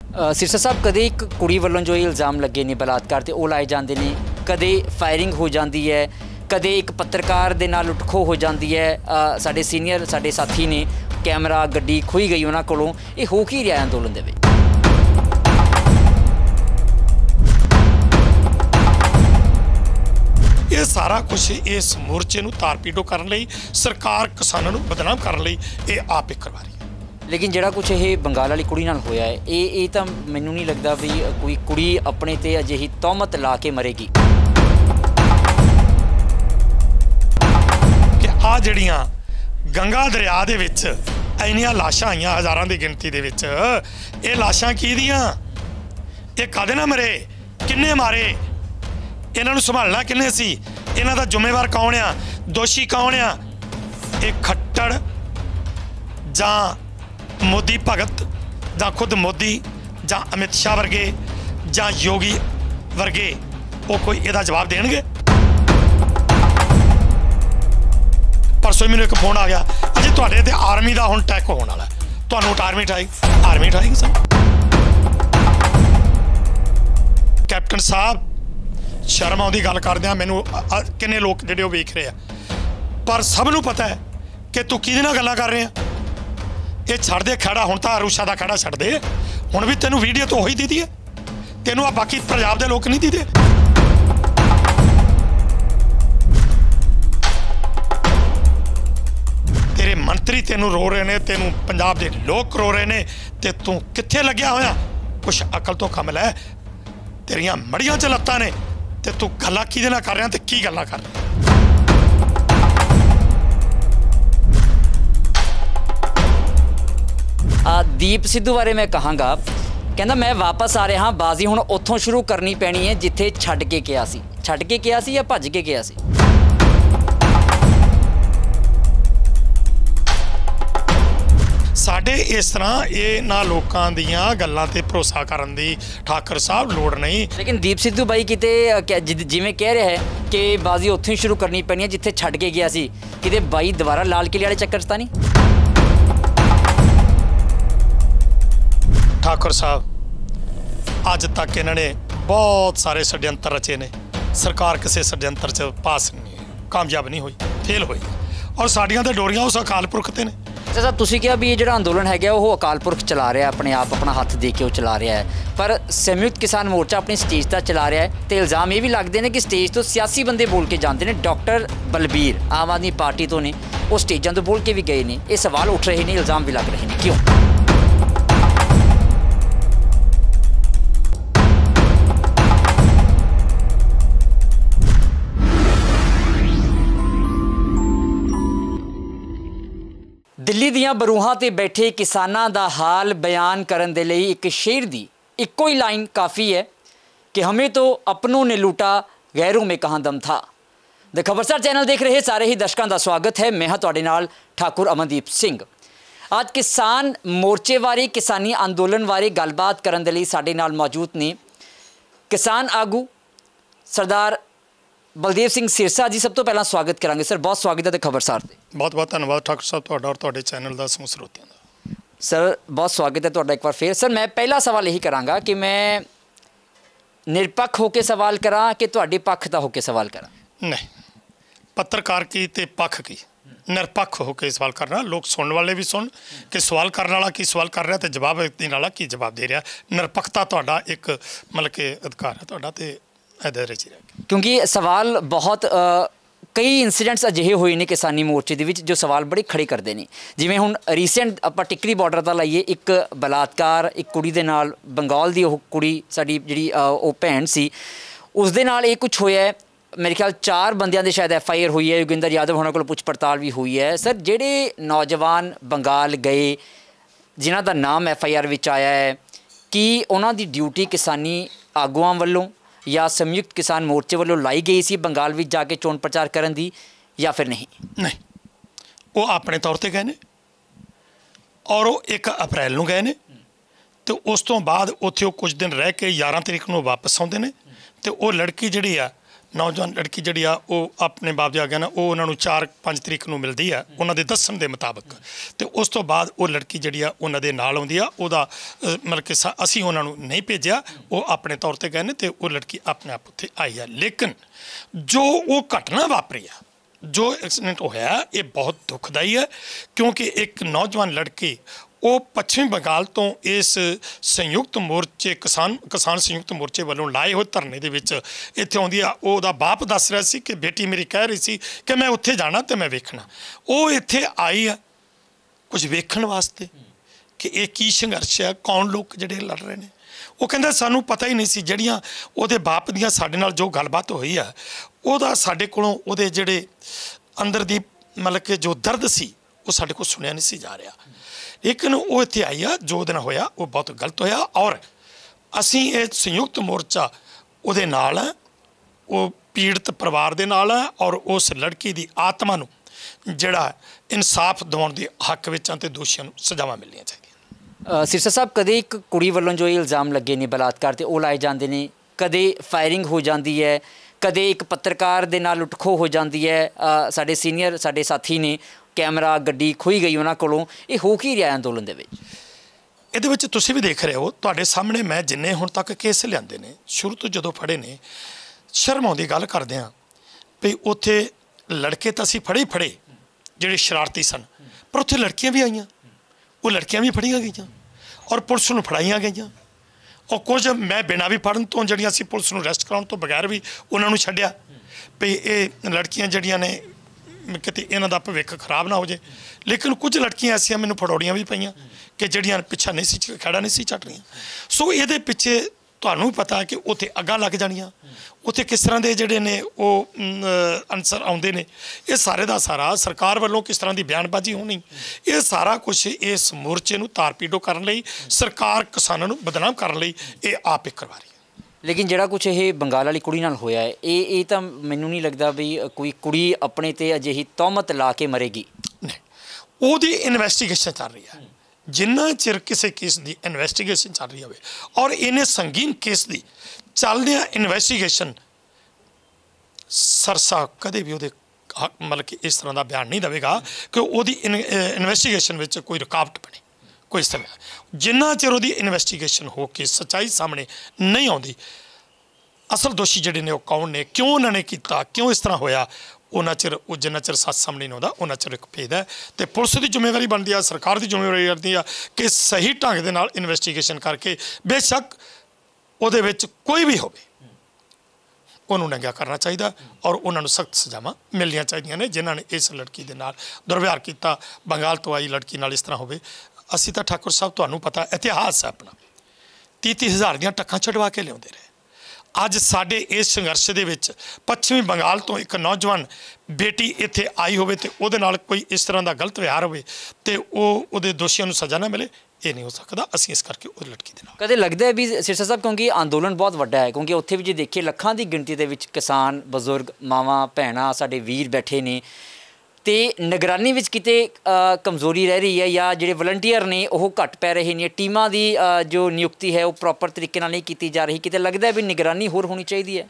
सिरसा साहब कदे एक कुड़ी वालों जो इल्ज़ाम लगे ने बलात्कार ते वो लाए जाते हैं, कदे फायरिंग हो जाती है, कदे एक पत्रकार दे नाल लुटखो हो जाती है। साडे सीनियर साडे साथी ने कैमरा गड्डी खोई गई उन्होंने कोलों। ये हो की रहा अंदोलन दे विच? ये सारा कुछ इस मोर्चे नूं तार पीटो करन लई, सरकार किसानां नूं बदनाम करन लई ये आप एक करवा रही है। लेकिन जिहड़ा कुछ ये बंगाल वाली कुड़ी नाल होया है, ये तो मैनूं नहीं लगता भी कोई कुड़ी अपने ते अजिही तोहमत ला के मरेगी कि आ जिहड़ियां गंगा दरिया दे विच इन्नियां लाशां आईयां हज़ारां दी गिनती दे विच, ये लाशां किहदियां? ये कदे ना मरे, किन्ने मारे, इन्हां नूं संभालना किन्ने सी, इन्हां दा जिम्मेवार कौन आ, दोषी कौन आ? ये खट्टड़ जां मोदी भगत जां खुद मोदी जां अमित शाह वर्गे जां योगी वर्गे वो कोई इहदा जवाब देणगे? परसों मैनूं एक फोन आ गया, अजी तुहाडे ते आर्मी दा हुण अटैक होण वाला, तुहानूं आर्मी उठाएगी सर। कैप्टन साहब शर्म आउंदी गल करदिआं, मैनूं किन्ने लोग जिहड़े वो वेख रहे आ, पर सब नूं पता है कि तू किहदे नाल गल्लां कर रहा। ये छड़ दे खड़ा, हुण तां आरूषा दा खड़ा छड़ दे, हुण भी तेनों वीडियो तो वही दी है, तेनों आ बाकी पंजाब दे लोग नहीं दीदे। तेरे मंत्री तेनों रो रहे ने, तेनों पंजाब दे लोग रो रहे ने, ते तू कित्थे लग्या होया? कुछ अकल तो कम लै, तेरियां मड़ियां च लत्तां ने, ते तू गल्लां किहदे नाल कर रहा ते की गल्लां कर रहा? दीप सिद्धू बारे मैं कहांगा, कहना मैं वापस आ रहा, बाजी हुण उत्थों शुरू करनी पैनी है जिथे छड्ड के गया सी। छड्ड के गया सी या भज के गया सी? साडे इस तरह ये ना लोकां दियां गल्लां ते भरोसा करन दी ठाकर साहब लोड़ नहीं। लेकिन दीप सिद्धू बाई किते जिवें कह रहा है कि बाजी उत्थों ही शुरू करनी पैनी है जिथे छड्ड के गया सी, किते बाई दोबारा लाल किले वाले चक्कर च तां नहीं? ठाकुर साहब अज तक इन्होंने बहुत सारे षड्यंत्र रचे ने, सरकार किसी षड्यंत्र च पास नहीं, कामयाब नहीं हुई, फेल हुई, और साड़ियां तो डोरियां उस अकाल पुरख ते ने। अच्छा, तुसीं कहा भी ये जो अंदोलन है वो अकाल पुरख चला रहा है, अपने आप अपना हथ दे के वो चला रहा है, पर संयुक्त किसान मोर्चा अपनी स्टेज तक चला रहा है, तो इल्ज़ाम ये भी लगते हैं कि स्टेज तो सियासी बंदे बोल के जाते हैं। डॉक्टर बलबीर आम आदमी पार्टी तो ने, वो स्टेजा तो बोल के भी गए हैं, ये सवाल उठ रहे हैं, इल्ज़ाम भी लग रहे हैं, क्यों? दिल्ली दियां बरूहां ते बैठे किसानां दा हाल बयान करन दे लई एक शेर दी इक्को ही लाइन काफ़ी है कि हमें तो अपनों ने लूटा, गैरों में कहाँ दम था। द खबरसार चैनल देख रहे सारे ही दर्शकों का स्वागत है। मैं हाँ तुहाडे नाल ठाकुर अमनदीप सिंह। आज किसान मोर्चे बारे, किसानी अंदोलन बारे गलबात करन दे लई साडे नाल मौजूद ने किसान आगू सरदार बलदेव सिंह सिरसा जी। सब तो पहला स्वागत करांगे सर, बहुत स्वागत है खबरसार ते। बहुत बहुत धन्यवाद ठाकुर साहब तुहाडा और तुहाडे चैनल दा समूह स्रोतियां दा। सर बहुत स्वागत है तुहाडा एक बार फिर। सर मैं पहला सवाल यही करांगा कि मैं निरपक्ष होकर सवाल करा कि तुहाडे पक्ष दा होकर सवाल करा? नहीं, पत्रकार की ते पक्ष की, निरपक्ष होकर सवाल करना, लोग सुनने वाले भी सुन कि सवाल करने वाला की सवाल कर रहा, तो जवाब देने वाला की जवाब दे रहा। निरपक्षता तुहाडा एक मतलब कि अधिकार है तुहाडा, ते क्योंकि सवाल बहुत कई इंसीडेंट्स अजिहे हुए ने किसानी मोर्चे दे विच जो सवाल बड़े खड़े करते हैं। जिवें हुण रीसेंट आपां टिकरी बॉर्डर दा लाइए, एक बलात्कार एक कुड़ी दे नाल, बंगाल दी ओह कुड़ी साडी जिहड़ी ओह भैन सी, उस दे नाल ये कुछ होया है। मेरे ख्याल 4 बंदियां दे शायद FIR हुई है, योगिंदर यादव होना कोल पुछ पड़ताल भी हुई है। सर जिहड़े नौजवान बंगाल गए जिन्हां दा नाम FIR विच आया है, कि उन्हां दी ड्यूटी किसानी आगूआं वल्लों या संयुक्त किसान मोर्चे वालों लाई गई सी बंगाल में जाके चोण प्रचार करन दी, या फिर नहीं? नहीं, वो अपने तौर पर गए ने, और वो 1 अप्रैल नूं गए ने, तो उस तो बाद उत्थे कुछ दिन रह के 11 तरीक नूं वापस आउंदे ने। तो वो लड़की जिहड़ी आ ਨੌਜਵਾਨ ਲੜਕੀ ਜਿਹੜੀ ਆ ਉਹ ਆਪਣੇ ਬਾਪ ਦੇ ਆ ਗਿਆ ਨਾ, ਉਹ ਉਹਨਾਂ ਨੂੰ 4-5 ਤਰੀਕ ਨੂੰ ਮਿਲਦੀ ਆ ਉਹਨਾਂ ਦੇ ਦੱਸਣ ਦੇ ਮੁਤਾਬਕ, ਤੇ ਉਸ ਤੋਂ ਬਾਅਦ ਉਹ ਲੜਕੀ ਜਿਹੜੀ ਆ ਉਹਨਾਂ ਦੇ ਨਾਲ ਆਉਂਦੀ ਆ। ਉਹਦਾ ਮਤਲਬ ਕਿ ਅਸੀਂ ਉਹਨਾਂ ਨੂੰ ਨਹੀਂ ਭੇਜਿਆ, ਉਹ ਆਪਣੇ ਤੌਰ ਤੇ ਗਏ ਨੇ ਤੇ ਉਹ ਲੜਕੀ ਆਪਣੇ ਆਪ ਉੱਥੇ ਆਈ ਆ। ਲੇਕਿਨ ਜੋ ਉਹ ਘਟਨਾ ਵਾਪਰੀ ਆ, ਜੋ ਐਕਸੀਡੈਂਟ ਹੋਇਆ, ਇਹ ਬਹੁਤ ਦੁਖਦਾਈ ਹੈ, ਕਿਉਂਕਿ ਇੱਕ ਨੌਜਵਾਨ ਲੜਕੀ ਉਹ ਪੱਛਮੀ ਬੰਗਾਲ ਤੋਂ ਇਸ ਸੰਯੁਕਤ ਮੋਰਚੇ ਕਿਸਾਨ ਸੰਯੁਕਤ ਮੋਰਚੇ ਵੱਲੋਂ ਲਾਏ ਹੋਏ ਧਰਨੇ ਦੇ ਵਿੱਚ ਇੱਥੇ ਆਉਂਦੀ ਆ। ਉਹਦਾ ਬਾਪ ਦੱਸ ਰਿਹਾ ਸੀ ਕਿ ਬੇਟੀ ਮੇਰੀ ਕਹਿ ਰਹੀ ਸੀ ਕਿ ਮੈਂ ਉੱਥੇ ਜਾਣਾ ਤੇ ਮੈਂ ਵੇਖਣਾ। ਉਹ ਇੱਥੇ ਆਈ ਆ ਕੁਝ ਵੇਖਣ ਵਾਸਤੇ ਕਿ ਇਹ ਕੀ ਸੰਘਰਸ਼ ਹੈ, ਕੌਣ ਲੋਕ ਜਿਹੜੇ ਲੜ ਰਹੇ ਨੇ। ਉਹ ਕਹਿੰਦਾ ਸਾਨੂੰ ਪਤਾ ਹੀ ਨਹੀਂ ਸੀ। ਜਿਹੜੀਆਂ ਉਹਦੇ ਬਾਪ ਦੀਆਂ ਸਾਡੇ ਨਾਲ ਜੋ ਗੱਲਬਾਤ ਹੋਈ ਆ, ਉਹਦਾ ਸਾਡੇ ਕੋਲੋਂ ਉਹਦੇ ਜਿਹੜੇ ਅੰਦਰ ਦੀ ਮਤਲਬ ਕਿ ਜੋ ਦਰਦ ਸੀ ਉਹ ਸਾਡੇ ਕੋਲ ਸੁਣਿਆ ਨਹੀਂ ਸੀ ਜਾ ਰਿਹਾ। ਲੇਕਿਨ ਉਹ ਇੱਥੇ ਆਈ ਆ, ਜੋ ਉਹਦੇ ਨਾਲ ਹੋਇਆ ਉਹ ਬਹੁਤ ਗਲਤ ਹੋਇਆ, ਔਰ ਅਸੀਂ ਇਹ ਸੰਯੁਕਤ ਮੋਰਚਾ ਉਹਦੇ ਨਾਲ ਹੈ, ਉਹ ਪੀੜਤ ਪਰਿਵਾਰ ਦੇ ਨਾਲ ਹੈ, ਔਰ ਉਸ ਲੜਕੀ ਦੀ ਆਤਮਾ ਨੂੰ ਜਿਹੜਾ ਇਨਸਾਫ ਦਿਵਾਉਣ ਦੇ ਹੱਕ ਵਿੱਚ ਤੇ ਦੋਸ਼ੀਆਂ ਨੂੰ ਸਜ਼ਾਵਾਂ ਮਿਲਣੀਆਂ ਚਾਹੀਦੀਆਂ। ਸਿਰਸਾ ਸਾਹਿਬ, ਕਦੇ ਇੱਕ ਕੁੜੀ ਵੱਲੋਂ ਜੋ ਇਲਜ਼ਾਮ ਲੱਗੇ ਨੇ ਬਲਾਤਕਾਰ ਤੇ ਉਹ ਲਾਏ ਜਾਂਦੇ ਨੇ, ਕਦੇ ਫਾਇਰਿੰਗ ਹੋ ਜਾਂਦੀ ਹੈ, ਕਦੇ ਇੱਕ ਪੱਤਰਕਾਰ ਦੇ ਨਾਲ ਲੁੱਟਖੋ ਹੋ ਜਾਂਦੀ ਹੈ। ਸਾਡੇ ਸੀਨੀਅਰ ਸਾਡੇ ਸਾਥੀ ਨੇ ਕੈਮਰਾ ਗੱਡੀ ਖੋਈ ਗਈ ਉਹਨਾਂ ਕੋਲੋਂ। ਇਹ ਹੋ ਕੀ ਰਿਹਾ ਅੰਦੋਲਨ ਦੇ ਵਿੱਚ? ਇਹਦੇ ਵਿੱਚ ਤੁਸੀਂ ਵੀ ਦੇਖ ਰਹੇ ਹੋ, ਤੁਹਾਡੇ ਸਾਹਮਣੇ ਮੈਂ ਜਿੰਨੇ ਹੁਣ ਤੱਕ ਕੇਸ ਲਿਆਂਦੇ ਨੇ, ਸ਼ੁਰੂ ਤੋਂ ਜਦੋਂ ਫੜੇ ਨੇ, ਸ਼ਰਮ ਆਉਂਦੀ ਗੱਲ ਕਰਦੇ ਹਾਂ ਵੀ ਉੱਥੇ ਲੜਕੇ ਤਾਂ ਅਸੀਂ ਫੜੇ ਜਿਹੜੇ ਸ਼ਰਾਰਤੀ ਸਨ, ਪਰ ਉੱਥੇ ਲੜਕੀਆਂ ਵੀ ਆਈਆਂ, ਉਹ ਲੜਕੀਆਂ ਵੀ ਫੜੀਆਂ ਗਈਆਂ ਔਰ ਪੁਲਿਸ ਨੂੰ ਫੜਾਈਆਂ ਗਈਆਂ। ਔਰ ਕੁਝ ਮੈਂ ਬਿਨਾਂ ਵੀ ਫੜਨ ਤੋਂ ਜਿਹੜੀਆਂ ਅਸੀਂ ਪੁਲਿਸ ਨੂੰ ਅਰੈਸਟ ਕਰਾਉਣ ਤੋਂ ਬਗੈਰ ਵੀ ਉਹਨਾਂ ਨੂੰ ਛੱਡਿਆ ਵੀ ਇਹ ਲੜਕੀਆਂ ਜਿਹੜੀਆਂ ਨੇ ਕਿਤੇ ਇਹਨਾਂ ਦਾ ਭਵਿੱਖ ਖਰਾਬ ਨਾ ਹੋ ਜਾਏ। ਲੇਕਿਨ ਕੁਝ ਲੜਕੀਆਂ ਐਸੀਆਂ ਮੈਨੂੰ ਫੜੌੜੀਆਂ ਵੀ ਪਈਆਂ ਕਿ ਜਿਹੜੀਆਂ ਪਿੱਛਾ ਨਹੀਂ ਸੀ, ਖੜਾ ਨਹੀਂ ਸੀ ਛੱਡ ਰਹੀਆਂ। ਸੋ ਇਹਦੇ ਪਿੱਛੇ ਤੁਹਾਨੂੰ ਵੀ ਪਤਾ ਕਿ ਉੱਥੇ ਅੱਗਾਂ ਲੱਗ ਜਾਣੀਆਂ, ਉੱਥੇ ਕਿਸ ਤਰ੍ਹਾਂ ਦੇ ਜਿਹੜੇ ਨੇ ਉਹ ਅਨਸਰ ਆਉਂਦੇ ਨੇ, ਇਹ ਸਾਰੇ ਦਾ ਸਾਰਾ ਸਰਕਾਰ ਵੱਲੋਂ ਕਿਸ ਤਰ੍ਹਾਂ ਦੀ ਬਿਆਨਬਾਜ਼ੀ ਹੋਣੀ, ਇਹ ਸਾਰਾ ਕੁਝ ਇਸ ਮੋਰਚੇ ਨੂੰ ਤਾਰ-ਪੀੜੋ ਕਰਨ ਲਈ, ਸਰਕਾਰ ਕਿਸਾਨਾਂ ਨੂੰ ਬਦਨਾਮ ਕਰਨ ਲਈ ਇਹ ਆਪ ਹੀ ਕਰਵਾ ਰਹੀ ਹੈ। ਲੇਕਿਨ ਜਿਹੜਾ ਕੁਝ ਇਹ ਬੰਗਾਲ ਵਾਲੀ ਕੁੜੀ ਨਾਲ ਹੋਇਆ ਹੈ, ਇਹ ਤਾਂ ਮੈਨੂੰ ਨਹੀਂ ਲੱਗਦਾ ਵੀ ਕੋਈ ਕੁੜੀ ਆਪਣੇ ਤੇ ਅਜਿਹੀ ਤੌਹਮਤ ਲਾ ਕੇ ਮਰੇਗੀ। ਨਹੀਂ, ਉਹਦੀ ਇਨਵੈਸਟੀਗੇਸ਼ਨ ਚੱਲ ਰਹੀ ਹੈ। ਜਿੰਨਾ ਚਿਰ ਕਿਸੇ ਕੇਸ ਦੀ ਇਨਵੈਸਟੀਗੇਸ਼ਨ ਚੱਲ ਰਹੀ ਹੋਵੇ, ਔਰ ਇਹਨੇ ਸੰਗੀਨ ਕੇਸ ਦੀ ਚੱਲਦਿਆਂ ਇਨਵੈਸਟੀਗੇਸ਼ਨ, ਸਰਸਾ ਕਦੇ ਵੀ ਉਹਦੇ ਮਤਲਬ ਕਿ ਇਸ ਤਰ੍ਹਾਂ ਦਾ ਬਿਆਨ ਨਹੀਂ ਦੇਵੇਗਾ ਕਿ ਉਹਦੀ ਇਨਵੈਸਟੀਗੇਸ਼ਨ ਵਿੱਚ ਕੋਈ ਰੁਕਾਵਟ ਬਣੇ, ਕੋਈ ਇਸ ਤਰ੍ਹਾਂ। ਜਿੰਨਾ ਚਿਰ ਉਹਦੀ ਇਨਵੈਸਟੀਗੇਸ਼ਨ ਹੋ ਕੇ ਸੱਚਾਈ ਸਾਹਮਣੇ ਨਹੀਂ ਆਉਂਦੀ, ਅਸਲ ਦੋਸ਼ੀ ਜਿਹੜੇ ਨੇ ਉਹ ਕੌਣ ਨੇ, ਕਿਉਂ ਉਹਨਾਂ ਨੇ ਕੀਤਾ, ਕਿਉਂ ਇਸ ਤਰ੍ਹਾਂ ਹੋਇਆ, ਉਹਨਾਂ ਚਿਰ ਉਹ ਜਿੰਨਾ ਚਿਰ ਸੱਚ ਸਾਹਮਣੇ ਨਹੀਂ ਆਉਂਦਾ ਉਹਨਾਂ ਚਿਰ ਇੱਕ ਭੇਦ ਹੈ। ਤੇ ਪੁਲਿਸ ਦੀ ਜ਼ਿੰਮੇਵਾਰੀ ਬਣਦੀ ਆ, ਸਰਕਾਰ ਦੀ ਜ਼ਿੰਮੇਵਾਰੀ ਬਣਦੀ ਆ ਕਿ ਸਹੀ ਢੰਗ ਦੇ ਨਾਲ ਇਨਵੈਸਟੀਗੇਸ਼ਨ ਕਰਕੇ, ਬੇਸ਼ੱਕ ਉਹਦੇ ਵਿੱਚ ਕੋਈ ਵੀ ਹੋਵੇ, ਉਹਨੂੰ ਨੰਗਾ ਕਰਨਾ ਚਾਹੀਦਾ ਔਰ ਉਹਨਾਂ ਨੂੰ ਸਖਤ ਸਜ਼ਾਵਾਂ ਮਿਲਣੀਆਂ ਚਾਹੀਦੀਆਂ ਨੇ ਜਿਨ੍ਹਾਂ ਨੇ ਇਸ ਲੜਕੀ ਦੇ ਨਾਲ ਦੁਰਵਿਹਾਰ ਕੀਤਾ, ਬੰਗਾਲ ਤੋਂ ਆਈ ਲੜਕੀ ਨਾਲ ਇਸ ਤਰ੍ਹਾਂ ਹੋਵੇ। ਅਸੀਂ ਤਾਂ ਠਾਕੁਰ ਸਾਹਿਬ, ਤੁਹਾਨੂੰ ਪਤਾ ਇਤਿਹਾਸ ਹੈ ਆਪਣਾ, 30-30 ਹਜ਼ਾਰ ਦੀਆਂ ਟੱਕਾਂ ਛਡਵਾ ਕੇ ਲਿਆਉਂਦੇ ਰਹੇ। ਅੱਜ ਸਾਡੇ ਇਸ ਸੰਘਰਸ਼ ਦੇ ਵਿੱਚ ਪੱਛਮੀ ਬੰਗਾਲ ਤੋਂ ਇੱਕ ਨੌਜਵਾਨ ਬੇਟੀ ਇੱਥੇ ਆਈ ਹੋਵੇ ਤੇ ਉਹਦੇ ਨਾਲ ਕੋਈ ਇਸ ਤਰ੍ਹਾਂ ਦਾ ਗਲਤ ਵਿਹਾਰ ਹੋਵੇ ਤੇ ਉਹਦੇ ਦੋਸ਼ੀਆਂ ਨੂੰ ਸਜ਼ਾ ਨਾ ਮਿਲੇ, ਇਹ ਨਹੀਂ ਹੋ ਸਕਦਾ। ਅਸੀਂ ਇਸ ਕਰਕੇ ਉਹ ਲੜਕੀ ਦੇ ਨਾਲ ਕਦੇ ਲੱਗਦਾ ਹੈ ਵੀ ਸਿਰਸਾ ਸਾਹਿਬ, ਕਿਉਂਕਿ ਅੰਦੋਲਨ ਬਹੁਤ ਵੱਡਾ ਹੈ, ਕਿਉਂਕਿ ਉੱਥੇ ਵੀ ਜੇ ਦੇਖੀਏ ਲੱਖਾਂ ਦੀ ਗਿਣਤੀ ਦੇ ਵਿੱਚ ਕਿਸਾਨ, ਬਜ਼ੁਰਗ, ਮਾਵਾਂ, ਭੈਣਾਂ, ਸਾਡੇ ਵੀਰ ਬੈਠੇ ਨੇ, ਤੇ ਨਿਗਰਾਨੀ ਵਿੱਚ ਕਿਤੇ ਕਮਜ਼ੋਰੀ ਰਹਿ ਰਹੀ ਹੈ ਜਾਂ ਜਿਹੜੇ ਵਲੰਟੀਅਰ ਨੇ ਉਹ ਘੱਟ ਪੈ ਰਹੇ ਨੇ, ਟੀਮਾਂ ਦੀ ਜੋ ਨਿਯੁਕਤੀ ਹੈ ਉਹ ਪ੍ਰੋਪਰ ਤਰੀਕੇ ਨਾਲ ਨਹੀਂ ਕੀਤੀ ਜਾ ਰਹੀ। ਕਿਤੇ ਲੱਗਦਾ ਹੈ ਵੀ ਨਿਗਰਾਨੀ ਹੋਰ ਹੋਣੀ ਚਾਹੀਦੀ ਹੈ।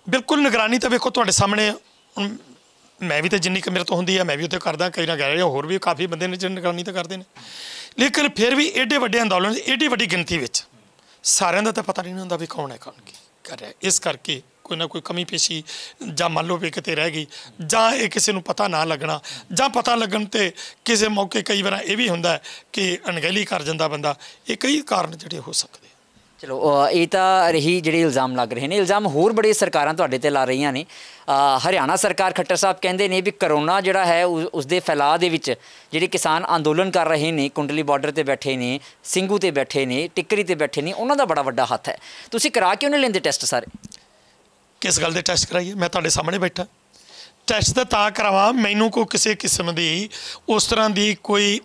ਬਿਲਕੁਲ, ਨਿਗਰਾਨੀ ਤਾਂ ਵੇਖੋ ਤੁਹਾਡੇ ਸਾਹਮਣੇ, ਮੈਂ ਵੀ ਤਾਂ ਜਿੰਨੀ ਕੁ ਮੇਰੇ ਤੋਂ ਹੁੰਦੀ ਹੈ ਮੈਂ ਵੀ ਉੱਥੇ ਕਰਦਾ, ਕਈ ਨਾ ਕਹਿ ਰਹੇ ਹੋਰ ਵੀ ਕਾਫੀ ਬੰਦੇ ਨੇ ਜਿਹੜੇ ਨਿਗਰਾਨੀ ਤਾਂ ਕਰਦੇ ਨੇ। ਲੇਕਿਨ ਫਿਰ ਵੀ ਏਡੇ ਵੱਡੇ ਅੰਦੋਲਨ, ਏਡੀ ਵੱਡੀ ਗਿਣਤੀ ਵਿੱਚ ਸਾਰਿਆਂ ਦਾ ਤਾਂ ਪਤਾ ਨਹੀਂ ਹੁੰਦਾ ਵੀ ਕੌਣ ਹੈ ਕੌਣ ਕੀ ਕਰ ਰਿਹਾ। ਇਸ ਕਰਕੇ ਕੋਈ ਨਾ ਕੋਈ ਕਮੀ ਪੇਸ਼ੀ ਜਾਂ ਮੰਨ ਲਓ ਵੀ ਕਿਤੇ ਰਹਿ ਗਈ, ਜਾਂ ਇਹ ਕਿਸੇ ਨੂੰ ਪਤਾ ਨਾ ਲੱਗਣਾ, ਜਾਂ ਪਤਾ ਲੱਗਣ 'ਤੇ ਕਿਸੇ ਮੌਕੇ ਕਈ ਵਾਰ ਇਹ ਵੀ ਹੁੰਦਾ ਕਿ ਅਣਗਹਿਲੀ ਕਰ ਜਾਂਦਾ ਬੰਦਾ। ਇਹ ਕਈ ਕਾਰਨ ਜਿਹੜੇ ਹੋ ਸਕਦੇ। ਚਲੋ, ਇਹ ਤਾਂ ਰਹੀ ਜਿਹੜੇ ਇਲਜ਼ਾਮ ਲੱਗ ਰਹੇ ਨੇ। ਇਲਜ਼ਾਮ ਹੋਰ ਬੜੇ ਸਰਕਾਰਾਂ ਤੁਹਾਡੇ 'ਤੇ ਲਾ ਰਹੀਆਂ ਨੇ। ਹਰਿਆਣਾ ਸਰਕਾਰ, ਖੱਟਰ ਸਾਹਿਬ ਕਹਿੰਦੇ ਨੇ ਵੀ ਕਰੋਨਾ ਜਿਹੜਾ ਹੈ ਉਸਦੇ ਫੈਲਾਅ ਦੇ ਵਿੱਚ ਜਿਹੜੇ ਕਿਸਾਨ ਅੰਦੋਲਨ ਕਰ ਰਹੇ ਨੇ, ਕੁੰਡਲੀ ਬਾਰਡਰ 'ਤੇ ਬੈਠੇ ਨੇ, ਸਿੰਘੂ 'ਤੇ ਬੈਠੇ ਨੇ, ਟਿੱਕਰੀ 'ਤੇ ਬੈਠੇ ਨੇ, ਉਹਨਾਂ ਦਾ ਬੜਾ ਵੱਡਾ ਹੱਥ ਹੈ। ਤੁਸੀਂ ਕਰਾ ਕਿਉਂ ਨਹੀਂ ਲੈਂਦੇ ਟੈਸਟ ਸਾਰੇ? ਕਿਸ ਗੱਲ ਦੇ ਟੈਸਟ ਕਰਾਈਏ? ਮੈਂ ਤੁਹਾਡੇ ਸਾਹਮਣੇ ਬੈਠਾ। ਟੈਸਟ ਤਾਂ ਕਰਾਵਾਂ ਮੈਨੂੰ ਕੋਈ ਕਿਸੇ ਕਿਸਮ ਦੀ ਉਸ ਤਰ੍ਹਾਂ ਦੀ ਕੋਈ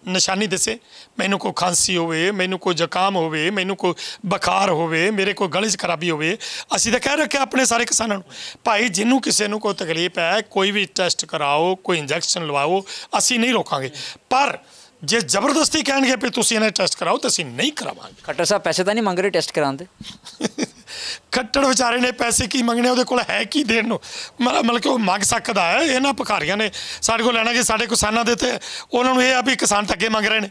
ਨਿਸ਼ਾਨੀ ਦੱਸੇ, ਮੈਨੂੰ ਕੋਈ ਖਾਂਸੀ ਹੋਵੇ, ਮੈਨੂੰ ਕੋਈ ਜ਼ੁਕਾਮ ਹੋਵੇ, ਮੈਨੂੰ ਕੋਈ ਬੁਖਾਰ ਹੋਵੇ, ਮੇਰੇ ਕੋਈ ਗਲੇ 'ਚ ਖਰਾਬੀ ਹੋਵੇ। ਅਸੀਂ ਤਾਂ ਕਹਿ ਰੱਖਿਆ ਆਪਣੇ ਸਾਰੇ ਕਿਸਾਨਾਂ ਨੂੰ, ਭਾਈ ਜਿਹਨੂੰ ਕਿਸੇ ਨੂੰ ਕੋਈ ਤਕਲੀਫ ਹੈ ਕੋਈ ਵੀ ਟੈਸਟ ਕਰਾਓ, ਕੋਈ ਇੰਜੈਕਸ਼ਨ ਲਵਾਓ, ਅਸੀਂ ਨਹੀਂ ਰੋਕਾਂਗੇ। ਪਰ ਜੇ ਜ਼ਬਰਦਸਤੀ ਕਹਿਣਗੇ ਵੀ ਤੁਸੀਂ ਇਹਨਾਂ ਟੈਸਟ ਕਰਾਓ ਤਾਂ ਅਸੀਂ ਨਹੀਂ ਕਰਾਵਾਂਗੇ। ਖੱਟਰ ਸਾਹਿਬ ਪੈਸੇ ਤਾਂ ਨਹੀਂ ਮੰਗ ਰਹੇ ਟੈਸਟ ਕਰਾਉਣ ਦੇ? खट्टर बेचारे ने पैसे की मंगने, ਉਹਦੇ ਕੋਲ है की देण ਨੂੰ, मतलब कि ਉਹ ਮੰਗ ਸਕਦਾ ਹੈ। ਇਹਨਾਂ ਭਿਖਾਰੀਆਂ ਨੇ ਸਾਡੇ ਕੋਲ ਲੈਣਾ कि ਸਾਡੇ ਕਿਸਾਨਾਂ ਦੇ ਤੇ ਉਹਨਾਂ ਨੂੰ ਇਹ ਆ ਵੀ ਕਿਸਾਨ ਧੱਕੇ ਮੰਗ ਰਹੇ ਨੇ।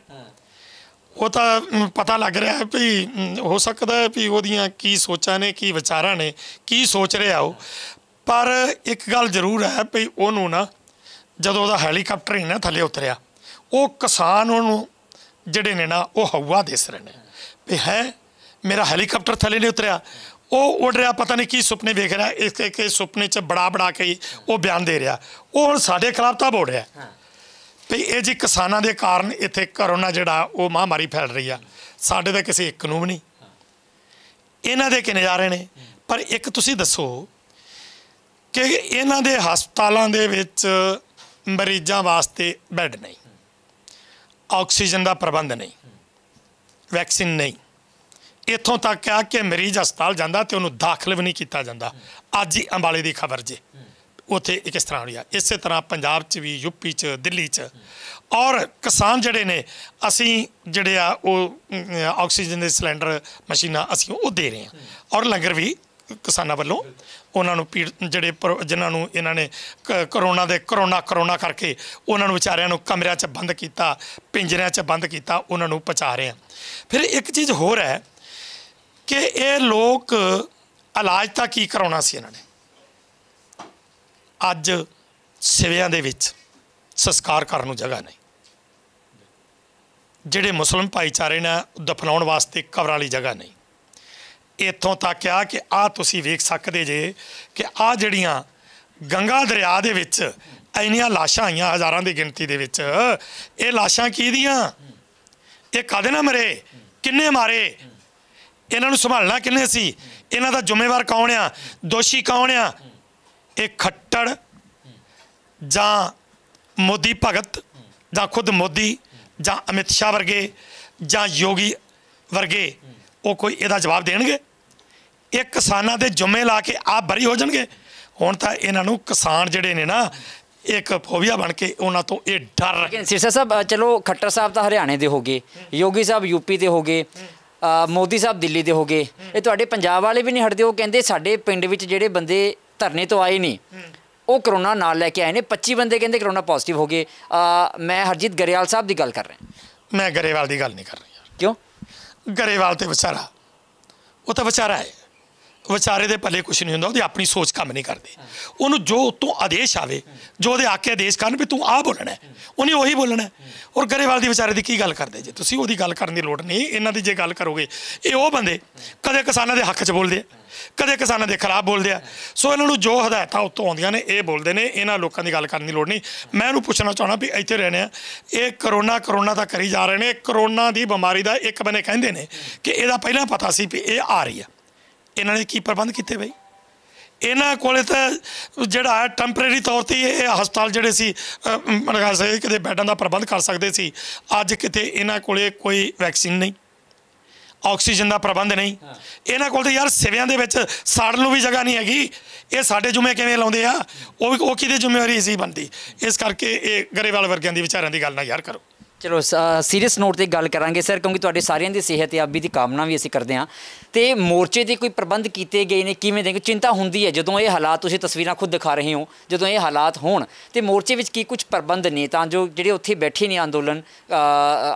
ਉਹ ਤਾਂ ਪਤਾ ਲੱਗ ਰਿਹਾ ਵੀ ਹੋ ਸਕਦਾ ਹੈ ਵੀ ਉਹਦੀਆਂ ਕੀ ਸੋਚਾਂ ਨੇ, ਕੀ ਵਿਚਾਰਾਂ ਨੇ, ਕੀ ਸੋਚ ਰਿਹਾ ਉਹ। ਪਰ ਇੱਕ ਗੱਲ ਜ਼ਰੂਰ ਹੈ ਵੀ ਉਹਨੂੰ ਨਾ ਜਦੋਂ ਉਹਦਾ ਹੈਲੀਕਾਪਟਰ ਹੀ ਨਾ ਥੱਲੇ ਉਤਰਿਆ, ਉਹ ਕਿਸਾਨ ਉਹਨੂੰ ਜਿਹੜੇ ਨੇ ਨਾ ਉਹ ਹਵਾ ਦਿਸ ਰਹੇ ਨੇ ਵੀ ਹੈ ਮੇਰਾ ਹੈਲੀਕਾਪਟਰ ਥੱਲੇ ਨਹੀਂ ਉਤਰਿਆ। ਉਹ ਉੱਡ ਰਿਹਾ, ਪਤਾ ਨਹੀਂ ਕੀ ਸੁਪਨੇ ਵੇਖ ਰਿਹਾ, ਇੱਕ ਸੁਪਨੇ 'ਚ ਬੜਾ ਕੇ ਹੀ ਉਹ ਬਿਆਨ ਦੇ ਰਿਹਾ। ਉਹ ਹੁਣ ਸਾਡੇ ਖਿਲਾਫ ਤਾਂ ਬੋਲ ਰਿਹਾ ਵੀ ਇਹ ਜੀ ਕਿਸਾਨਾਂ ਦੇ ਕਾਰਨ ਇੱਥੇ ਕਰੋਨਾ ਜਿਹੜਾ ਉਹ ਮਹਾਂਮਾਰੀ ਫੈਲ ਰਹੀ ਆ, ਸਾਡੇ ਤਾਂ ਕਿਸੇ ਇੱਕ ਨੂੰ ਵੀ ਨਹੀਂ, ਇਹਨਾਂ ਦੇ ਕਿ ਨਜ਼ਾਰੇ ਨੇ। ਪਰ ਇੱਕ ਤੁਸੀਂ ਦੱਸੋ ਕਿ ਇਹਨਾਂ ਦੇ ਹਸਪਤਾਲਾਂ ਦੇ ਵਿੱਚ ਮਰੀਜ਼ਾਂ ਵਾਸਤੇ ਬੈੱਡ ਨਹੀਂ, ਆਕਸੀਜਨ ਦਾ ਪ੍ਰਬੰਧ ਨਹੀਂ, ਵੈਕਸੀਨ ਨਹੀਂ, ਇੱਥੋਂ ਤੱਕ ਆ ਕਿ ਮਰੀਜ਼ ਹਸਪਤਾਲ ਜਾਂਦਾ ਤੇ ਉਹਨੂੰ ਦਾਖਲ ਵੀ ਨਹੀਂ ਕੀਤਾ ਜਾਂਦਾ। ਅੱਜ ਹੀ ਅੰਬਾਲੇ ਦੀ ਖਬਰ ਜੇ ਉੱਥੇ ਕਿਸ ਤਰ੍ਹਾਂ ਹੋਈ ਆ। ਇਸੇ ਤਰ੍ਹਾਂ ਪੰਜਾਬ 'ਚ ਵੀ, ਯੂਪੀ 'ਚ, ਦਿੱਲੀ 'ਚ। ਔਰ ਕਿਸਾਨ ਜਿਹੜੇ ਨੇ ਅਸੀਂ ਜਿਹੜੇ ਆ ਉਹ ਆਕਸੀਜਨ ਦੇ ਸਿਲੰਡਰ ਮਸ਼ੀਨਾਂ ਅਸੀਂ ਉਹ ਦੇ ਰਹੇ ਹਾਂ, ਔਰ ਲੰਗਰ ਵੀ ਕਿਸਾਨਾਂ ਵੱਲੋਂ ਉਹਨਾਂ ਨੂੰ ਜਿਹੜੇ ਜਿਨ੍ਹਾਂ ਨੂੰ ਇਹਨਾਂ ਨੇ ਕਰੋਨਾ ਕਰਕੇ ਉਹਨਾਂ ਨੂੰ ਵਿਚਾਰਿਆਂ ਨੂੰ ਕਮਰਿਆਂ 'ਚ ਬੰਦ ਕੀਤਾ, ਪਿੰਜਰਿਆਂ 'ਚ ਬੰਦ ਕੀਤਾ, ਉਹਨਾਂ ਨੂੰ ਪਹੁੰਚਾ ਰਹੇ ਹਾਂ। ਫਿਰ ਇੱਕ ਚੀਜ਼ ਹੋਰ ਹੈ ਕਿ ਇਹ ਲੋਕ ਇਲਾਜ ਤਾਂ ਕੀ ਕਰਾਉਣਾ ਸੀ ਇਹਨਾਂ ਨੇ। ਅੱਜ ਸਿਵਿਆਂ ਦੇ ਵਿੱਚ ਸੰਸਕਾਰ ਕਰਨ ਨੂੰ ਜਗ੍ਹਾ ਨਹੀਂ, ਜਿਹੜੇ ਮੁਸਲਿਮ ਭਾਈਚਾਰੇ ਨੇ ਦਫਨਾਉਣ ਵਾਸਤੇ ਕਬਰਾਂ ਵਾਲੀ ਜਗ੍ਹਾ ਨਹੀਂ। ਇੱਥੋਂ ਤੱਕ ਆ ਕਿ ਆਹ ਤੁਸੀਂ ਵੇਖ ਸਕਦੇ ਜੇ ਕਿ ਆਹ ਜਿਹੜੀਆਂ ਗੰਗਾ ਦਰਿਆ ਦੇ ਵਿੱਚ ਇੰਨੀਆਂ ਲਾਸ਼ਾਂ ਆਈਆਂ ਹਜ਼ਾਰਾਂ ਦੀ ਗਿਣਤੀ ਦੇ ਵਿੱਚ, ਇਹ ਲਾਸ਼ਾਂ ਕਿਹਦੀਆਂ? ਇਹ ਕਾਹਦੇ ਨਾਲ ਮਰੇ? ਕਿੰਨੇ ਮਾਰੇ? ਇਹਨਾਂ ਨੂੰ ਸੰਭਾਲਣਾ ਕਿੰਨੇ ਸੀ? ਇਹਨਾਂ ਦਾ ਜ਼ਿੰਮੇਵਾਰ ਕੌਣ ਆ? ਦੋਸ਼ੀ ਕੌਣ ਆ? ਇਹ ਖੱਟੜ ਜਾਂ ਮੋਦੀ ਭਗਤ ਜਾਂ ਖੁਦ ਮੋਦੀ ਜਾਂ ਅਮਿਤ ਸ਼ਾਹ ਵਰਗੇ ਜਾਂ ਯੋਗੀ ਵਰਗੇ ਉਹ ਕੋਈ ਇਹਦਾ ਜਵਾਬ ਦੇਣਗੇ? ਇਹ ਕਿਸਾਨਾਂ ਦੇ ਜ਼ਿੰਮੇ ਲਾ ਕੇ ਆਪ ਬਰੀ ਹੋ ਜਾਣਗੇ? ਹੁਣ ਤਾਂ ਇਹਨਾਂ ਨੂੰ ਕਿਸਾਨ ਜਿਹੜੇ ਨੇ ਨਾ ਇੱਕ ਫੋਬੀਆ ਬਣ ਕੇ ਉਹਨਾਂ ਤੋਂ ਇਹ ਡਰ। ਸਿਰਸਾ ਸਾਹਿਬ ਚਲੋ ਖੱਟਰ ਸਾਹਿਬ ਤਾਂ ਹਰਿਆਣੇ ਦੇ ਹੋ ਗਏ, ਯੋਗੀ ਸਾਹਿਬ ਯੂਪੀ ਦੇ ਹੋ ਗਏ, ਮੋਦੀ ਸਾਹਿਬ ਦਿੱਲੀ ਦੇ ਹੋ ਗਏ, ਇਹ ਤੁਹਾਡੇ ਪੰਜਾਬ ਵਾਲੇ ਵੀ ਨਹੀਂ ਹਟਦੇ। ਉਹ ਕਹਿੰਦੇ ਸਾਡੇ ਪਿੰਡ ਵਿੱਚ ਜਿਹੜੇ ਬੰਦੇ ਧਰਨੇ ਤੋਂ ਆਏ ਨਹੀਂ ਉਹ ਕਰੋਨਾ ਨਾਲ ਲੈ ਕੇ ਆਏ ਨੇ, 25 ਬੰਦੇ ਕਹਿੰਦੇ ਕਰੋਨਾ ਪੋਜ਼ਿਟਿਵ ਹੋ ਗਏ। ਮੈਂ ਹਰਜੀਤ ਗਰੇਵਾਲ ਸਾਹਿਬ ਦੀ ਗੱਲ ਕਰ ਰਿਹਾ। ਮੈਂ ਗਰੇਵਾਲ ਦੀ ਗੱਲ ਨਹੀਂ ਕਰ ਰਿਹਾ। ਕਿਉਂ? ਗਰੇਵਾਲ ਤੇ ਵਿਚਾਰਾ, ਉਹ ਤਾਂ ਵਿਚਾਰਾ ਹੈ, ਵਿਚਾਰੇ ਦੇ ਪੱਲੇ ਕੁਛ ਨਹੀਂ ਹੁੰਦਾ, ਉਹਦੀ ਆਪਣੀ ਸੋਚ ਕੰਮ ਨਹੀਂ ਕਰਦੀ। ਉਹਨੂੰ ਜੋ ਉੱਤੋਂ ਆਦੇਸ਼ ਆਵੇ, ਜੋ ਉਹਦੇ ਆਕੇ ਆਦੇਸ਼ ਕਰਨ ਵੀ ਤੂੰ ਆਹ ਬੋਲਣਾ, ਉਹਨੇ ਉਹੀ ਬੋਲਣਾ। ਔਰ ਗਰੇਵਾਲ ਦੀ ਵਿਚਾਰੇ ਦੀ ਕੀ ਗੱਲ ਕਰਦੇ ਜੇ ਤੁਸੀਂ? ਉਹਦੀ ਗੱਲ ਕਰਨ ਦੀ ਲੋੜ ਨਹੀਂ। ਇਹਨਾਂ ਦੀ ਜੇ ਗੱਲ ਕਰੋਗੇ, ਇਹ ਉਹ ਬੰਦੇ ਕਦੇ ਕਿਸਾਨਾਂ ਦੇ ਹੱਕ 'ਚ ਬੋਲਦੇ ਆ, ਕਦੇ ਕਿਸਾਨਾਂ ਦੇ ਖਿਲਾਫ ਬੋਲਦੇ ਆ। ਸੋ ਇਹਨਾਂ ਨੂੰ ਜੋ ਹਦਾਇਤਾਂ ਉੱਤੋਂ ਆਉਂਦੀਆਂ ਨੇ ਇਹ ਬੋਲਦੇ ਨੇ। ਇਹਨਾਂ ਲੋਕਾਂ ਦੀ ਗੱਲ ਕਰਨ ਦੀ ਲੋੜ ਨਹੀਂ। ਮੈਂ ਇਹਨੂੰ ਪੁੱਛਣਾ ਚਾਹੁੰਦਾ ਵੀ ਇੱਥੇ ਰਹਿੰਦੇ ਆ, ਇਹ ਕਰੋਨਾ ਤਾਂ ਕਰੀ ਜਾ ਰਹੇ ਨੇ। ਕਰੋਨਾ ਦੀ ਬਿਮਾਰੀ ਦਾ ਇੱਕ ਬੰਨੇ ਕਹਿੰਦੇ ਨੇ ਕਿ ਇਹਦਾ ਪਹਿਲਾਂ ਪਤਾ ਸੀ ਵੀ ਇਹ ਆ ਰਹੀ ਆ। ਇਹਨਾਂ ਨੇ ਕੀ ਪ੍ਰਬੰਧ ਕੀਤੇ ਬਈ? ਇਹਨਾਂ ਕੋਲੇ ਤਾਂ ਜਿਹੜਾ ਹੈ ਟੈਂਪਰੇਰੀ ਤੌਰ 'ਤੇ ਇਹ ਹਸਪਤਾਲ ਜਿਹੜੇ ਸੀ ਕਿਤੇ ਬੈੱਡਾਂ ਦਾ ਪ੍ਰਬੰਧ ਕਰ ਸਕਦੇ ਸੀ। ਅੱਜ ਕਿਤੇ ਇਹਨਾਂ ਕੋਲੇ ਕੋਈ ਵੈਕਸੀਨ ਨਹੀਂ, ਆਕਸੀਜਨ ਦਾ ਪ੍ਰਬੰਧ ਨਹੀਂ। ਇਹਨਾਂ ਕੋਲ ਤਾਂ ਯਾਰ ਸਿਵਿਆਂ ਦੇ ਵਿੱਚ ਸਾੜਨ ਨੂੰ ਵੀ ਜਗ੍ਹਾ ਨਹੀਂ ਹੈਗੀ। ਇਹ ਸਾਡੇ ਜੁਮੇ ਕਿਵੇਂ ਲਾਉਂਦੇ ਆ? ਉਹ ਕਿਹਦੀ ਜ਼ਿੰਮੇਵਾਰੀ ਸੀ ਬਣਦੀ? ਇਸ ਕਰਕੇ ਇਹ ਗਰੇਵਾਲ ਵਰਗਿਆਂ ਦੀ ਵਿਚਾਰਿਆਂ ਦੀ ਗੱਲ ਨਾ ਯਾਰ ਕਰੋ। ਚਲੋ ਸੀਰੀਅਸ ਨੋਟ 'ਤੇ ਗੱਲ ਕਰਾਂਗੇ ਸਰ, ਕਿਉਂਕਿ ਤੁਹਾਡੇ ਸਾਰਿਆਂ ਦੀ ਸਿਹਤਯਾਬੀ ਦੀ ਕਾਮਨਾ ਵੀ ਅਸੀਂ ਕਰਦੇ ਹਾਂ। ਅਤੇ ਮੋਰਚੇ ਦੇ ਕੋਈ ਪ੍ਰਬੰਧ ਕੀਤੇ ਗਏ ਨੇ? ਕਿਵੇਂ ਦੇ? ਚਿੰਤਾ ਹੁੰਦੀ ਹੈ ਜਦੋਂ ਇਹ ਹਾਲਾਤ, ਤੁਸੀਂ ਤਸਵੀਰਾਂ ਖੁਦ ਦਿਖਾ ਰਹੇ ਹੋ, ਜਦੋਂ ਇਹ ਹਾਲਾਤ ਹੋਣ ਅਤੇ ਮੋਰਚੇ ਵਿੱਚ ਕੀ ਕੁਝ ਪ੍ਰਬੰਧ ਨੇ ਤਾਂ ਜੋ ਜਿਹੜੇ ਉੱਥੇ ਬੈਠੇ ਨੇ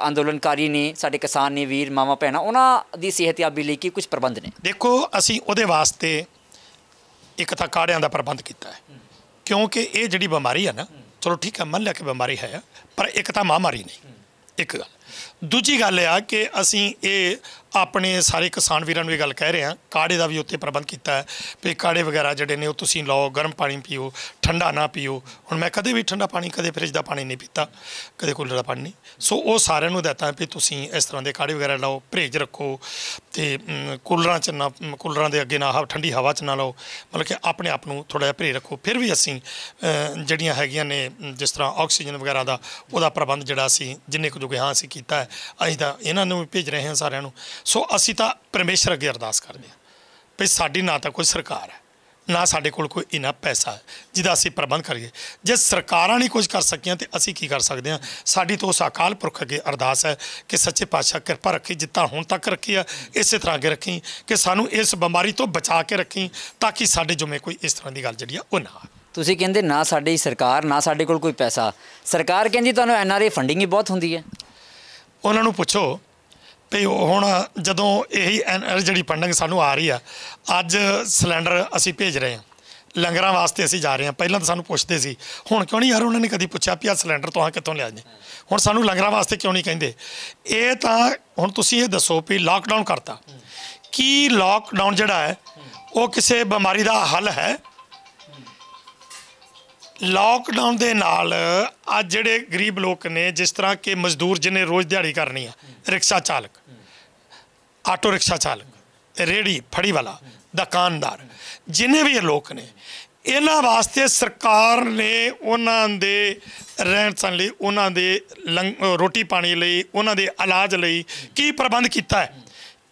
ਅੰਦੋਲਨਕਾਰੀ ਨੇ, ਸਾਡੇ ਕਿਸਾਨ ਨੇ, ਵੀਰ ਮਾਵਾਂ ਭੈਣਾਂ, ਉਹਨਾਂ ਦੀ ਸਿਹਤਯਾਬੀ ਲਈ ਕੀ ਕੁਝ ਪ੍ਰਬੰਧ ਨੇ? ਦੇਖੋ ਅਸੀਂ ਉਹਦੇ ਵਾਸਤੇ ਇੱਕ ਤਾਂ ਕਾੜਿਆਂ ਦਾ ਪ੍ਰਬੰਧ ਕੀਤਾ ਹੈ, ਕਿਉਂਕਿ ਇਹ ਜਿਹੜੀ ਬਿਮਾਰੀ ਹੈ ਨਾ, ਚਲੋ ਠੀਕ ਹੈ ਮੰਨ ਲਿਆ ਕਿ ਬਿਮਾਰੀ ਹੈ, ਪਰ ਇੱਕ ਤਾਂ ਮਹਾਂਮਾਰੀ ਨਹੀਂ, ਇੱਕ ਗੱਲ। ਦੂਜੀ ਗੱਲ ਆ ਕਿ ਅਸੀਂ ਇਹ ਆਪਣੇ ਸਾਰੇ ਕਿਸਾਨ ਵੀਰਾਂ ਨੂੰ ਇਹ ਗੱਲ ਕਹਿ ਰਹੇ ਹਾਂ, ਕਾੜੇ ਦਾ ਵੀ ਉੱਥੇ ਪ੍ਰਬੰਧ ਕੀਤਾ ਹੈ ਵੀ ਕਾੜੇ ਵਗੈਰਾ ਜਿਹੜੇ ਨੇ ਉਹ ਤੁਸੀਂ ਲਓ, ਗਰਮ ਪਾਣੀ ਪੀਓ, ਠੰਡਾ ਨਾ ਪੀਓ। ਹੁਣ ਮੈਂ ਕਦੇ ਵੀ ਠੰਡਾ ਪਾਣੀ, ਕਦੇ ਫਰਿੱਜ ਦਾ ਪਾਣੀ ਨਹੀਂ ਪੀਤਾ, ਕਦੇ ਕੂਲਰ ਦਾ ਪਾਣੀ ਨਹੀਂ। ਸੋ ਉਹ ਸਾਰਿਆਂ ਨੂੰ ਦਿੱਤਾ ਵੀ ਤੁਸੀਂ ਇਸ ਤਰ੍ਹਾਂ ਦੇ ਕਾੜੇ ਵਗੈਰਾ ਲਓ, ਪਰਹੇਜ਼ ਰੱਖੋ ਅਤੇ ਕੂਲਰਾਂ 'ਚ ਨਾ, ਕੂਲਰਾਂ ਦੇ ਅੱਗੇ ਨਾ, ਠੰਡੀ ਹਵਾ 'ਚ ਨਾ ਲਓ, ਮਤਲਬ ਕਿ ਆਪਣੇ ਆਪ ਨੂੰ ਥੋੜ੍ਹਾ ਜਿਹਾ ਪਰਹੇਜ਼ ਰੱਖੋ। ਫਿਰ ਵੀ ਅਸੀਂ ਜਿਹੜੀਆਂ ਹੈਗੀਆਂ ਨੇ ਜਿਸ ਤਰ੍ਹਾਂ ਆਕਸੀਜਨ ਵਗੈਰਾ ਦਾ ਉਹਦਾ ਪ੍ਰਬੰਧ ਜਿਹੜਾ ਅਸੀਂ ਜਿੰਨੇ ਕੁ ਜੋਗੇ ਹਾਂ ਅਸੀਂ ਕੀਤਾ ਹੈ। ਅਸੀਂ ਤਾਂ ਇਹਨਾਂ ਨੂੰ ਵੀ ਭੇਜ ਰਹੇ ਹਾਂ ਸਾਰਿਆਂ ਨੂੰ। ਸੋ ਅਸੀਂ ਤਾਂ ਪਰਮੇਸ਼ਰ ਅੱਗੇ ਅਰਦਾਸ ਕਰਦੇ ਹਾਂ ਵੀ ਸਾਡੀ ਨਾ ਤਾਂ ਕੋਈ ਸਰਕਾਰ ਹੈ, ਨਾ ਸਾਡੇ ਕੋਲ ਕੋਈ ਇੰਨਾ ਪੈਸਾ ਹੈ ਜਿਹਦਾ ਅਸੀਂ ਪ੍ਰਬੰਧ ਕਰੀਏ। ਜੇ ਸਰਕਾਰਾਂ ਨਹੀਂ ਕੁਝ ਕਰ ਸਕੀਆਂ ਤੇ ਅਸੀਂ ਕੀ ਕਰ ਸਕਦੇ ਹਾਂ। ਸਾਡੀ ਤਾਂ ਉਸ ਅਕਾਲ ਪੁਰਖ ਅੱਗੇ ਅਰਦਾਸ ਹੈ ਕਿ ਸੱਚੇ ਪਾਤਸ਼ਾਹ ਕਿਰਪਾ ਰੱਖੀ, ਜਿੱਦਾਂ ਹੁਣ ਤੱਕ ਰੱਖੀ ਆ ਇਸੇ ਤਰ੍ਹਾਂ ਅੱਗੇ ਰੱਖੀ, ਕਿ ਸਾਨੂੰ ਇਸ ਬਿਮਾਰੀ ਤੋਂ ਬਚਾ ਕੇ ਰੱਖੀ, ਤਾਂ ਕਿ ਸਾਡੇ ਜੁਮੇ ਕੋਈ ਇਸ ਤਰ੍ਹਾਂ ਦੀ ਗੱਲ ਜਿਹੜੀ ਆ ਉਹ ਨਾ। ਤੁਸੀਂ ਕਹਿੰਦੇ ਨਾ ਸਾਡੀ ਸਰਕਾਰ, ਨਾ ਸਾਡੇ ਕੋਲ ਕੋਈ ਪੈਸਾ। ਸਰਕਾਰ ਕਹਿੰਦੀ ਤੁਹਾਨੂੰ NRA ਫੰਡਿੰਗ ਹੀ ਬਹੁਤ ਹੁੰਦੀ ਹੈ। ਉਹਨਾਂ ਨੂੰ ਪੁੱਛੋ ਵੀ ਹੁਣ ਜਦੋਂ ਇਹੀ ਜਿਹੜੀ ਫੰਡਿੰਗ ਸਾਨੂੰ ਆ ਰਹੀ ਆ, ਅੱਜ ਸਿਲੰਡਰ ਅਸੀਂ ਭੇਜ ਰਹੇ ਹਾਂ, ਲੰਗਰਾਂ ਵਾਸਤੇ ਅਸੀਂ ਜਾ ਰਹੇ ਹਾਂ। ਪਹਿਲਾਂ ਤਾਂ ਸਾਨੂੰ ਪੁੱਛਦੇ ਸੀ, ਹੁਣ ਕਿਉਂ ਨਹੀਂ ਯਾਰ ਉਹਨਾਂ ਨੇ ਕਦੀ ਪੁੱਛਿਆ ਵੀ ਆਹ ਸਿਲੰਡਰ ਤੁਸੀਂ ਕਿੱਥੋਂ ਲਿਆ ਜੀ। ਹੁਣ ਸਾਨੂੰ ਲੰਗਰਾਂ ਵਾਸਤੇ ਕਿਉਂ ਨਹੀਂ ਕਹਿੰਦੇ। ਇਹ ਤਾਂ ਹੁਣ ਤੁਸੀਂ ਇਹ ਦੱਸੋ ਵੀ ਲਾਕਡਾਊਨ ਕਰਤਾ, ਕੀ ਲਾਕਡਾਊਨ ਜਿਹੜਾ ਹੈ ਉਹ ਕਿਸੇ ਬਿਮਾਰੀ ਦਾ ਹੱਲ ਹੈ? ਲਾਕਡਾਊਨ ਦੇ ਨਾਲ ਅੱਜ ਜਿਹੜੇ ਗਰੀਬ ਲੋਕ ਨੇ, ਜਿਸ ਤਰ੍ਹਾਂ ਕਿ ਮਜ਼ਦੂਰ ਜਿਹਨੇ ਰੋਜ਼ ਦਿਹਾੜੀ ਕਰਨੀ ਆ, ਰਿਕਸ਼ਾ ਚਾਲਕ, ਆਟੋ ਰਿਕਸ਼ਾ ਚਾਲਕ, ਰੇਹੜੀ ਫੜੀ ਵਾਲਾ, ਦੁਕਾਨਦਾਰ, ਜਿੰਨੇ ਵੀ ਇਹ ਲੋਕ ਨੇ, ਇਹਨਾਂ ਵਾਸਤੇ ਸਰਕਾਰ ਨੇ ਉਹਨਾਂ ਦੇ ਰਹਿਣ ਸਹਿਣ ਲਈ, ਉਹਨਾਂ ਦੇ ਰੋਟੀ ਪਾਣੀ ਲਈ, ਉਹਨਾਂ ਦੇ ਇਲਾਜ ਲਈ ਕੀ ਪ੍ਰਬੰਧ ਕੀਤਾ ਹੈ?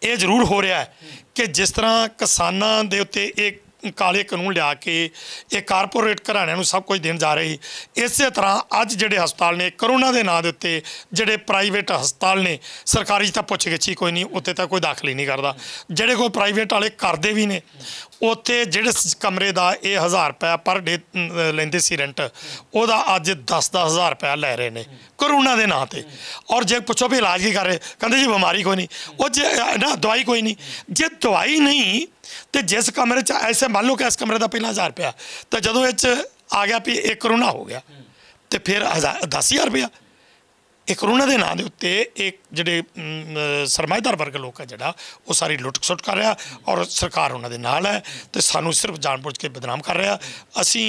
ਇਹ ਜ਼ਰੂਰ ਹੋ ਰਿਹਾ ਹੈ ਕਿ ਜਿਸ ਤਰ੍ਹਾਂ ਕਿਸਾਨਾਂ ਦੇ ਉੱਤੇ ਇਹ ਕਾਲੇ ਕਾਨੂੰਨ ਲਿਆ ਕੇ ਇਹ ਕਾਰਪੋਰੇਟ ਘਰਾਣਿਆਂ ਨੂੰ ਸਭ ਕੁਝ ਦੇਣ ਜਾ ਰਹੀ, ਇਸੇ ਤਰ੍ਹਾਂ ਅੱਜ ਜਿਹੜੇ ਹਸਪਤਾਲ ਨੇ ਕਰੋਨਾ ਦੇ ਨਾਂ ਦੇ ਉੱਤੇ, ਜਿਹੜੇ ਪ੍ਰਾਈਵੇਟ ਹਸਪਤਾਲ ਨੇ, ਸਰਕਾਰੀ ਤਾਂ ਪੁੱਛ ਗਿੱਛ ਹੀ ਕੋਈ ਨਹੀਂ, ਉੱਥੇ ਤਾਂ ਕੋਈ ਦਾਖਲ ਹੀ ਨਹੀਂ ਕਰਦਾ। ਜਿਹੜੇ ਕੋਈ ਪ੍ਰਾਈਵੇਟ ਵਾਲੇ ਕਰਦੇ ਵੀ ਨੇ, ਉੱਥੇ ਜਿਹੜੇ ਕਮਰੇ ਦਾ ਇਹ 1000 ਰੁਪਇਆ ਪਰ ਡੇ ਲੈਂਦੇ ਸੀ ਰੈਂਟ, ਉਹਦਾ ਅੱਜ 10-10 ਹਜ਼ਾਰ ਰੁਪਇਆ ਲੈ ਰਹੇ ਨੇ ਕਰੋਨਾ ਦੇ ਨਾਂ 'ਤੇ। ਔਰ ਜੇ ਪੁੱਛੋ ਵੀ ਇਲਾਜ ਕੀ ਕਰ ਰਹੇ, ਕਹਿੰਦੇ ਜੀ ਬਿਮਾਰੀ ਕੋਈ ਨਹੀਂ, ਉਹ ਜੇ ਨਾ ਦਵਾਈ ਕੋਈ ਨਹੀਂ। ਜੇ ਦਵਾਈ ਨਹੀਂ तो जिस कमरे च ऐसे मान लो कि इस कमरे का पहला 1000 रुपया, तो जो आ गया भी एक करोना हो गया तो फिर 10,000 रुपया एक करोना के नाम के उत्ते एक जोड़े सरमाएदार वर्ग लोग है जोड़ा वो सारी लुट सुट कर रहा और सरकार उन्होंने नाल है तो सानू सिर्फ जानबूझ के बदनाम कर रहा। असी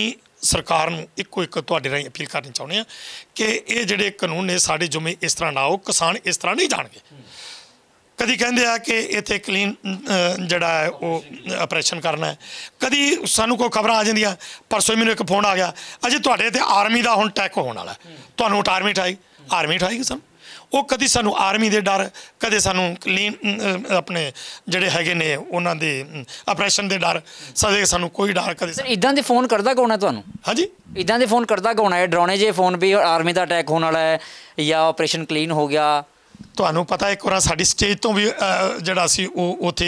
सरकार नूं इक्को एक तुहाडे राहीं अपील करनी चाहुंदे हां कि ये जिहड़े कानून ने साडे जुमे इस तरह ना हो, किसान इस तरह नहीं जाणगे। कदी कहते हैं कि इत्थे क्लीन जड़ा है वो ऑपरेशन करना है, कदी सानू कोई खबर आ जांदियां। परसों मैनूं एक फोन आ गया अजे तुहाडे ते आर्मी दा हुण अटैक होण वाला है, तुहानूं आर्मी उठाएगी सानूं। वो कदी सानू आर्मी दे डर, कदे सानू क्लीन अपने जिहड़े हैगे ने उन्हां दे ऑपरेशन दे डर, सदे सानू कोई डर कदे। सर इदां दे फोन करदा कौन है तुहानूं? हाँ जी, इदां दे फोन करदा कौन है? डराउने जे फोन भी आर्मी दा अटैक होने वाला है या ऑपरेशन क्लीन हो गया? ਤੁਹਾਨੂੰ पता एक बार साडी स्टेज तो भी ਜਿਹੜਾ ਸੀ ਉਹ ਉੱਥੇ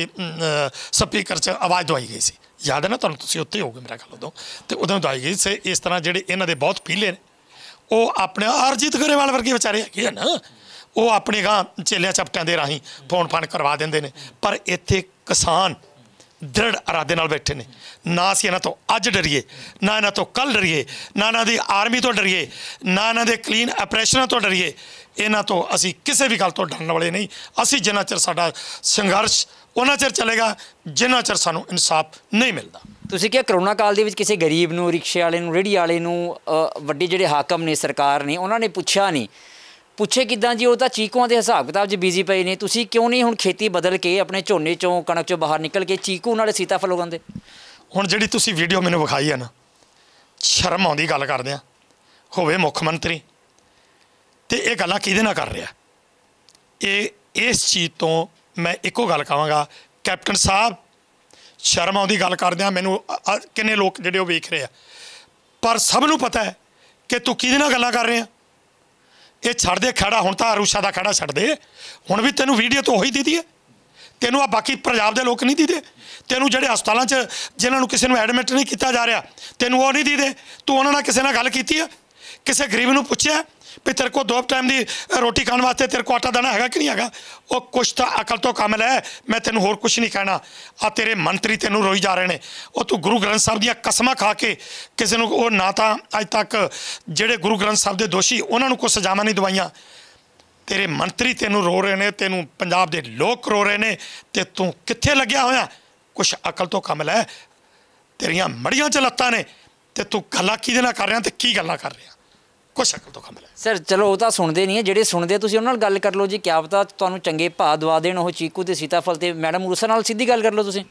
ਸਪੀਕਰ 'ਚ ਆਵਾਜ਼ ਦਵਾਈ ਗਈ ਸੀ, ਯਾਦ ਹੈ ਨਾ ਤੁਹਾਨੂੰ? ਤੁਸੀਂ ਉੱਥੇ ਹੋਗੇ ਮੇਰਾ ਖਿਆਲ ਉਦੋਂ, ਤੇ ਉਦੋਂ ਦਵਾਈ ਗਈ ਸੀ। ਇਸ ਤਰ੍ਹਾਂ ਜਿਹੜੇ ਇਹਨਾਂ ਦੇ ਬਹੁਤ ਪੀਲੇ ਨੇ ਉਹ ਆਪਣੇ ਅਰਜੀਤ ਗਰੇਵਾਲ ਵਰਗੇ ਵਿਚਾਰੇ ਹੈਗੇ ਆ ਨਾ, ਉਹ ਆਪਣੇ ਗਾਂ ਚੇਲਿਆਂ ਚਪਟਿਆਂ ਦੇ ਰਾਹੀਂ ਫੋਨ ਫਾਨ ਕਰਵਾ ਦਿੰਦੇ ਨੇ। ਪਰ ਇੱਥੇ ਕਿਸਾਨ ਦ੍ਰਿੜ ਇਰਾਦੇ ਨਾਲ ਬੈਠੇ ਨੇ, ਨਾ ਅਸੀਂ ਇਹਨਾਂ ਤੋਂ ਅੱਜ ਡਰੀਏ, ਨਾ ਇਹਨਾਂ ਤੋਂ ਕੱਲ੍ਹ ਡਰੀਏ, ਨਾ ਇਹਨਾਂ ਦੀ ਆਰਮੀ ਤੋਂ ਡਰੀਏ, ਨਾ ਇਹਨਾਂ ਦੇ ਕਲੀਨ ਆਪਰੇਸ਼ਨਾਂ ਤੋਂ ਡਰੀਏ। ਇਹਨਾਂ ਤੋਂ ਅਸੀਂ ਕਿਸੇ ਵੀ ਗੱਲ ਤੋਂ ਡਰਨ ਵਾਲੇ ਨਹੀਂ। ਅਸੀਂ ਜਿੰਨਾ ਚਿਰ ਸਾਡਾ ਸੰਘਰਸ਼ ਉਹਨਾਂ ਚਿਰ ਚੱਲੇਗਾ ਜਿੰਨਾ ਚਿਰ ਸਾਨੂੰ ਇਨਸਾਫ ਨਹੀਂ ਮਿਲਦਾ। ਤੁਸੀਂ ਕਿਹਾ ਕਰੋਨਾ ਕਾਲ ਦੇ ਵਿੱਚ ਕਿਸੇ ਗਰੀਬ ਨੂੰ, ਰਿਕਸ਼ੇ ਵਾਲੇ ਨੂੰ, ਰੇਹੜੀ ਵਾਲੇ ਨੂੰ ਵੱਡੇ ਜਿਹੜੇ ਹਾਕਮ ਨੇ, ਸਰਕਾਰ ਨੇ, ਉਹਨਾਂ ਨੇ ਪੁੱਛਿਆ ਨਹੀਂ। ਪੁੱਛੇ ਕਿੱਦਾਂ ਜੀ? ਉਹ ਤਾਂ ਚੀਕੂਆਂ ਦੇ ਹਿਸਾਬ ਕਿਤਾਬ 'ਚ ਬਿਜ਼ੀ ਪਏ ਨੇ। ਤੁਸੀਂ ਕਿਉਂ ਨਹੀਂ ਹੁਣ ਖੇਤੀ ਬਦਲ ਕੇ ਆਪਣੇ ਝੋਨੇ 'ਚੋਂ, ਕਣਕ 'ਚੋਂ ਬਾਹਰ ਨਿਕਲ ਕੇ ਚੀਕੂ ਨਾਲ ਸੀਤਾਫਲ ਉਗਾਉਂਦੇ? ਹੁਣ ਜਿਹੜੀ ਤੁਸੀਂ ਵੀਡੀਓ ਮੈਨੂੰ ਵਿਖਾਈ ਹੈ ਨਾ, ਸ਼ਰਮ ਆਉਂਦੀ ਗੱਲ ਕਰਦੇ ਆ। ਹੋਵੇ ਮੁੱਖ ਮੰਤਰੀ ਤੇ ਇਹ ਗੱਲਾਂ ਕਿਹਦੇ ਨਾਲ ਕਰ ਰਿਹਾ? ਇਸ ਚੀਜ਼ ਤੋਂ ਮੈਂ ਇੱਕੋ ਗੱਲ ਕਹਾਂਗਾ, ਕੈਪਟਨ ਸਾਹਿਬ ਸ਼ਰਮ ਆਉਂਦੀ ਗੱਲ ਕਰਦੇ ਆ। ਮੈਨੂੰ ਕਿੰਨੇ ਲੋਕ ਜਿਹੜੇ ਉਹ ਵੇਖ ਰਹੇ ਆ, ਪਰ ਸਭ ਨੂੰ ਪਤਾ ਹੈ ਕਿ ਤੂੰ ਕਿਹਦੇ ਨਾਲ ਗੱਲਾਂ ਕਰ ਰਿਹਾ। ਇਹ ਛੱਡ ਦੇ ਖੜਾ, ਹੁਣ ਤਾਂ ਅਰੂਸ਼ਾ ਦਾ ਖੜਾ ਛੱਡ ਦੇ। ਹੁਣ ਵੀ ਤੈਨੂੰ ਵੀਡੀਓ ਤਾਂ ਉਹੀ ਦੀਦੀ ਹੈ, ਤੈਨੂੰ ਆ ਬਾਕੀ ਪੰਜਾਬ ਦੇ ਲੋਕ ਨਹੀਂ ਦੀਦੇ। ਤੈਨੂੰ ਜਿਹੜੇ ਹਸਪਤਾਲਾਂ 'ਚ ਜਿਨ੍ਹਾਂ ਨੂੰ ਕਿਸੇ ਨੂੰ ਐਡਮਿਟ ਨਹੀਂ ਕੀਤਾ ਜਾ ਰਿਹਾ, ਤੈਨੂੰ ਉਹ ਨਹੀਂ ਦੀਦੇ। ਤੂੰ ਉਹਨਾਂ ਨਾਲ ਕਿਸੇ ਨਾਲ ਗੱਲ ਕੀਤੀ ਹੈ? ਕਿਸੇ ਗਰੀਬ ਨੂੰ ਪੁੱਛਿਆ ਵੀ ਤੇਰੇ ਕੋਲ 2 ਟਾਈਮ ਦੀ ਰੋਟੀ ਖਾਣ ਵਾਸਤੇ ਤੇਰੇ ਕੋਲ ਆਟਾ ਦਾਣਾ ਹੈਗਾ ਕਿ ਨਹੀਂ ਹੈਗਾ? ਉਹ ਕੁਛ ਤਾਂ ਅਕਲ ਤੋਂ ਕੰਮ ਲੈ। ਮੈਂ ਤੈਨੂੰ ਹੋਰ ਕੁਛ ਨਹੀਂ ਕਹਿਣਾ। ਆ ਤੇਰੇ ਮੰਤਰੀ ਤੈਨੂੰ ਰੋਈ ਜਾ ਰਹੇ ਨੇ। ਉਹ ਤੂੰ ਗੁਰੂ ਗ੍ਰੰਥ ਸਾਹਿਬ ਦੀਆਂ ਕਸਮਾਂ ਖਾ ਕੇ ਕਿਸੇ ਨੂੰ, ਉਹ ਨਾ ਤਾਂ ਅੱਜ ਤੱਕ ਜਿਹੜੇ ਗੁਰੂ ਗ੍ਰੰਥ ਸਾਹਿਬ ਦੇ ਦੋਸ਼ੀ ਉਹਨਾਂ ਨੂੰ ਕੋਈ ਸਜ਼ਾਵਾਂ ਨਹੀਂ ਦਵਾਈਆਂ। ਤੇਰੇ ਮੰਤਰੀ ਤੈਨੂੰ ਰੋ ਰਹੇ ਨੇ, ਤੈਨੂੰ ਪੰਜਾਬ ਦੇ ਲੋਕ ਰੋ ਰਹੇ ਨੇ, ਤੇ ਤੂੰ ਕਿੱਥੇ ਲੱਗਿਆ ਹੋਇਆ? ਕੁਛ ਅਕਲ ਤੋਂ ਕੰਮ ਲੈ। ਤੇਰੀਆਂ ਮੜੀਆਂ 'ਚ ਲੱਤਾਂ ਨੇ ਤੇ ਤੂੰ ਗੱਲਾਂ ਕਿਹਦੇ ਨਾਲ ਕਰ ਰਿਹਾ ਤੇ ਕੀ ਗੱਲਾਂ ਕਰ ਰਿਹਾ? ਕੁਛ ਅਕਲ ਤੋਂ ਕੰਮ ਲੈ। ਸਰ ਚਲੋ ਉਹ ਤਾਂ ਸੁਣਦੇ ਨਹੀਂ ਹੈ, ਜਿਹੜੇ ਸੁਣਦੇ ਤੁਸੀਂ ਉਹਨਾਂ ਨਾਲ ਗੱਲ ਕਰ ਲਓ ਜੀ। ਕਿਆ ਪਤਾ ਤੁਹਾਨੂੰ ਚੰਗੇ ਭਾਅ ਦਵਾ ਦੇਣ ਉਹ ਚੀਕੂ ਤੇ ਸੀਤਾਫਲ ਤੇ। ਮੈਡਮ ਉਰਸਾ ਨਾਲ ਸਿੱਧੀ ਗੱਲ ਕਰ ਲਓ ਤੁਸੀਂ,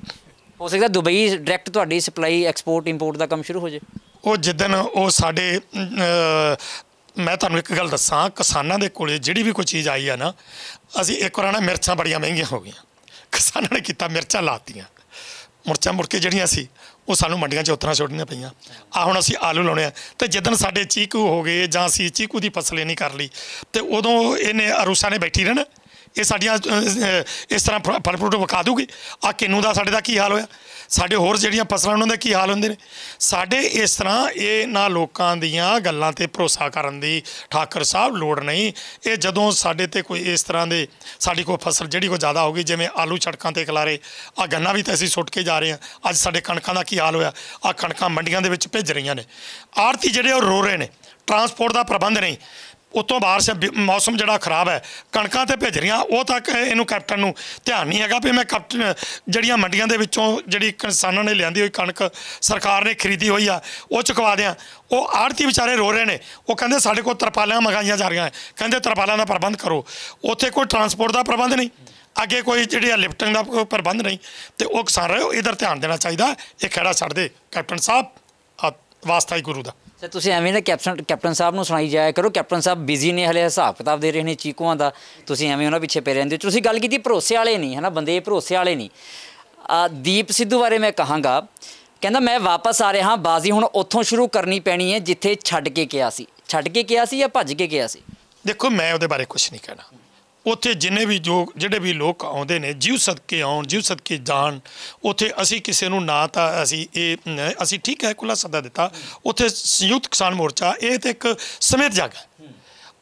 ਹੋ ਸਕਦਾ ਦੁਬਈ ਡਾਇਰੈਕਟ ਤੁਹਾਡੀ ਸਪਲਾਈ ਐਕਸਪੋਰਟ ਇੰਪੋਰਟ ਦਾ ਕੰਮ ਸ਼ੁਰੂ ਹੋ ਜਾਏ। ਉਹ ਜਿੱਦਣ ਉਹ ਸਾਡੇ ਮੈਂ ਤੁਹਾਨੂੰ ਇੱਕ ਗੱਲ ਦੱਸਾਂ, ਕਿਸਾਨਾਂ ਦੇ ਕੋਲੇ ਜਿਹੜੀ ਵੀ ਕੋਈ ਚੀਜ਼ ਆਈ ਆ ਨਾ, ਅਸੀਂ ਇੱਕ ਵਾਰ ਨਾ ਮਿਰਚਾਂ ਬੜੀਆਂ ਮਹਿੰਗੀਆਂ ਹੋ ਗਈਆਂ, ਕਿਸਾਨਾਂ ਨੇ ਕੀਤਾ ਮਿਰਚਾਂ ਲਾਤੀਆਂ। ਮੁਰਚਾਂ ਮੁੜ ਕੇ ਜਿਹੜੀਆਂ ਸੀ ਉਹ ਸਾਨੂੰ ਮੰਡੀਆਂ 'ਚ ਉਤਰਾਂ ਛੋੜਨੀਆਂ ਪਈਆਂ। ਹੁਣ ਅਸੀਂ ਆਲੂ ਲਾਉਣੇ ਆ ਤੇ ਜਿੱਦਣ ਸਾਡੇ ਚੀਕੂ ਹੋ ਗਏ ਜਾਂ ਅਸੀਂ ਚੀਕੂ ਦੀ ਫਸਲ ਨਹੀਂ ਕਰ ਲਈ ਤੇ ਉਦੋਂ ਇਹਨੇ ਅਰੂਸਾ ਨੇ ਬੈਠੀ ਰਹਿਣਾ। ਇਹ ਸਾਡੀਆਂ ਇਸ ਤਰ੍ਹਾਂ ਫਲ ਫਰੂਟ ਵਿਕਾ ਦੂਗੀ। ਕਿੰਨੂ ਦਾ ਸਾਡੇ ਦਾ ਕੀ ਹਾਲ ਹੋਇਆ, ਸਾਡੇ ਹੋਰ ਜਿਹੜੀਆਂ ਫਸਲਾਂ ਉਹਨਾਂ ਦੇ ਕੀ ਹਾਲ ਹੁੰਦੇ ਨੇ। ਸਾਡੇ ਇਸ ਤਰ੍ਹਾਂ ਇਹਨਾਂ ਲੋਕਾਂ ਦੀਆਂ ਗੱਲਾਂ 'ਤੇ ਭਰੋਸਾ ਕਰਨ ਦੀ ਠਾਕਰ ਸਾਹਿਬ ਲੋੜ ਨਹੀਂ। ਇਹ ਜਦੋਂ ਸਾਡੇ 'ਤੇ ਕੋਈ ਇਸ ਤਰ੍ਹਾਂ ਦੇ ਸਾਡੀ ਕੋਈ ਫਸਲ ਜਿਹੜੀ ਕੋਈ ਜ਼ਿਆਦਾ ਹੋ ਗਈ, ਜਿਵੇਂ ਆਲੂ ਸੜਕਾਂ 'ਤੇ ਖਿਲਾਰੇ, ਗੰਨਾ ਵੀ ਤਾਂ ਅਸੀਂ ਸੁੱਟ ਕੇ ਜਾ ਰਹੇ ਹਾਂ। ਅੱਜ ਸਾਡੇ ਕਣਕਾਂ ਦਾ ਕੀ ਹਾਲ ਹੋਇਆ, ਕਣਕਾਂ ਮੰਡੀਆਂ ਦੇ ਵਿੱਚ ਭਿੱਜ ਰਹੀਆਂ ਨੇ। ਆੜ੍ਹਤੀ ਜਿਹੜੇ ਉਹ ਰੋ ਰਹੇ ਨੇ, ਟਰਾਂਸਪੋਰਟ ਦਾ ਪ੍ਰਬੰਧ ਨਹੀਂ, ਉੱਤੋਂ ਬਾਰਿਸ਼ ਮੌਸਮ ਜਿਹੜਾ ਖਰਾਬ ਹੈ, ਕਣਕਾਂ 'ਤੇ ਭਿੱਜ ਰਹੀਆਂ। ਉਹ ਤੱਕ ਇਹਨੂੰ ਕੈਪਟਨ ਨੂੰ ਧਿਆਨ ਨਹੀਂ ਹੈਗਾ ਵੀ ਮੈਂ ਕੈਪਟਨ ਜਿਹੜੀਆਂ ਮੰਡੀਆਂ ਦੇ ਵਿੱਚੋਂ ਜਿਹੜੀ ਕਿਸਾਨਾਂ ਨੇ ਲਿਆਂਦੀ ਹੋਈ ਕਣਕ ਸਰਕਾਰ ਨੇ ਖਰੀਦੀ ਹੋਈ ਆ ਉਹ ਚੁਕਵਾ ਦਿਆਂ। ਉਹ ਆੜ੍ਹਤੀ ਵਿਚਾਰੇ ਰੋ ਰਹੇ ਨੇ। ਉਹ ਕਹਿੰਦੇ ਸਾਡੇ ਕੋਲ ਤਰਪਾਲਾਂ ਮੰਗਾਈਆਂ ਜਾ ਰਹੀਆਂ, ਕਹਿੰਦੇ ਤਰਪਾਲਾਂ ਦਾ ਪ੍ਰਬੰਧ ਕਰੋ। ਉੱਥੇ ਕੋਈ ਟਰਾਂਸਪੋਰਟ ਦਾ ਪ੍ਰਬੰਧ ਨਹੀਂ, ਅੱਗੇ ਕੋਈ ਜਿਹੜੀ ਲਿਫਟਿੰਗ ਦਾ ਕੋਈ ਪ੍ਰਬੰਧ ਨਹੀਂ। ਤੇ ਉਹ ਕਿਸਾਨ ਰਹੇ ਇਧਰ ਧਿਆਨ ਦੇਣਾ ਚਾਹੀਦਾ। ਇਹ ਖਹਿੜਾ ਛੱਡ ਦੇ ਕੈਪਟਨ ਸਾਹਿਬ, ਵਾਸਤਾ ਹੀ ਗੁਰੂ ਦਾ। ਸਰ ਤੁਸੀਂ ਐਵੇਂ ਨਾ ਕੈਪਟਨ ਸਾਹਿਬ ਨੂੰ ਸੁਣਾਈ ਜਾਇਆ ਕਰੋ। ਕੈਪਟਨ ਸਾਹਿਬ ਬਿਜ਼ੀ ਨੇ, ਹਲੇ ਹਿਸਾਬ ਕਿਤਾਬ ਦੇ ਰਹੇ ਨੇ ਚੀਕੂਆਂ ਦਾ, ਤੁਸੀਂ ਐਵੇਂ ਉਹਨਾਂ ਪਿੱਛੇ ਪੈ ਰਹਿੰਦੇ ਹੋ। ਤੁਸੀਂ ਗੱਲ ਕੀਤੀ ਭਰੋਸੇ ਵਾਲੇ ਨਹੀਂ ਹੈ ਨਾ, ਬੰਦੇ ਭਰੋਸੇ ਵਾਲੇ ਨਹੀਂ। ਦੀਪ ਸਿੱਧੂ ਬਾਰੇ ਮੈਂ ਕਹਾਂਗਾ, ਕਹਿੰਦਾ ਮੈਂ ਵਾਪਸ ਆ ਰਿਹਾ, ਬਾਜ਼ੀ ਹੁਣ ਉੱਥੋਂ ਸ਼ੁਰੂ ਕਰਨੀ ਪੈਣੀ ਹੈ ਜਿੱਥੇ ਛੱਡ ਕੇ ਗਿਆ ਸੀ। ਛੱਡ ਕੇ ਗਿਆ ਸੀ ਜਾਂ ਭੱਜ ਕੇ ਗਿਆ ਸੀ? ਦੇਖੋ ਮੈਂ ਉਹਦੇ ਬਾਰੇ ਕੁਛ ਨਹੀਂ ਕਹਿਣਾ। ਉੱਥੇ ਜਿੰਨੇ ਵੀ ਜਿਹੜੇ ਵੀ ਲੋਕ ਆਉਂਦੇ ਨੇ, ਜੀਵ ਸਦਕੇ ਆਉਣ, ਜੀਵ ਸਦਕੇ ਜਾਣ। ਉੱਥੇ ਅਸੀਂ ਕਿਸੇ ਨੂੰ ਨਾ ਤਾਂ ਅਸੀਂ ਠੀਕ ਹੈ ਖੁੱਲ੍ਹਾ ਸੱਦਾ ਦਿੱਤਾ। ਉੱਥੇ ਸੰਯੁਕਤ ਕਿਸਾਨ ਮੋਰਚਾ ਇਹ ਤਾਂ ਇੱਕ ਸਮੇਤ ਜੱਗ ਹੈ,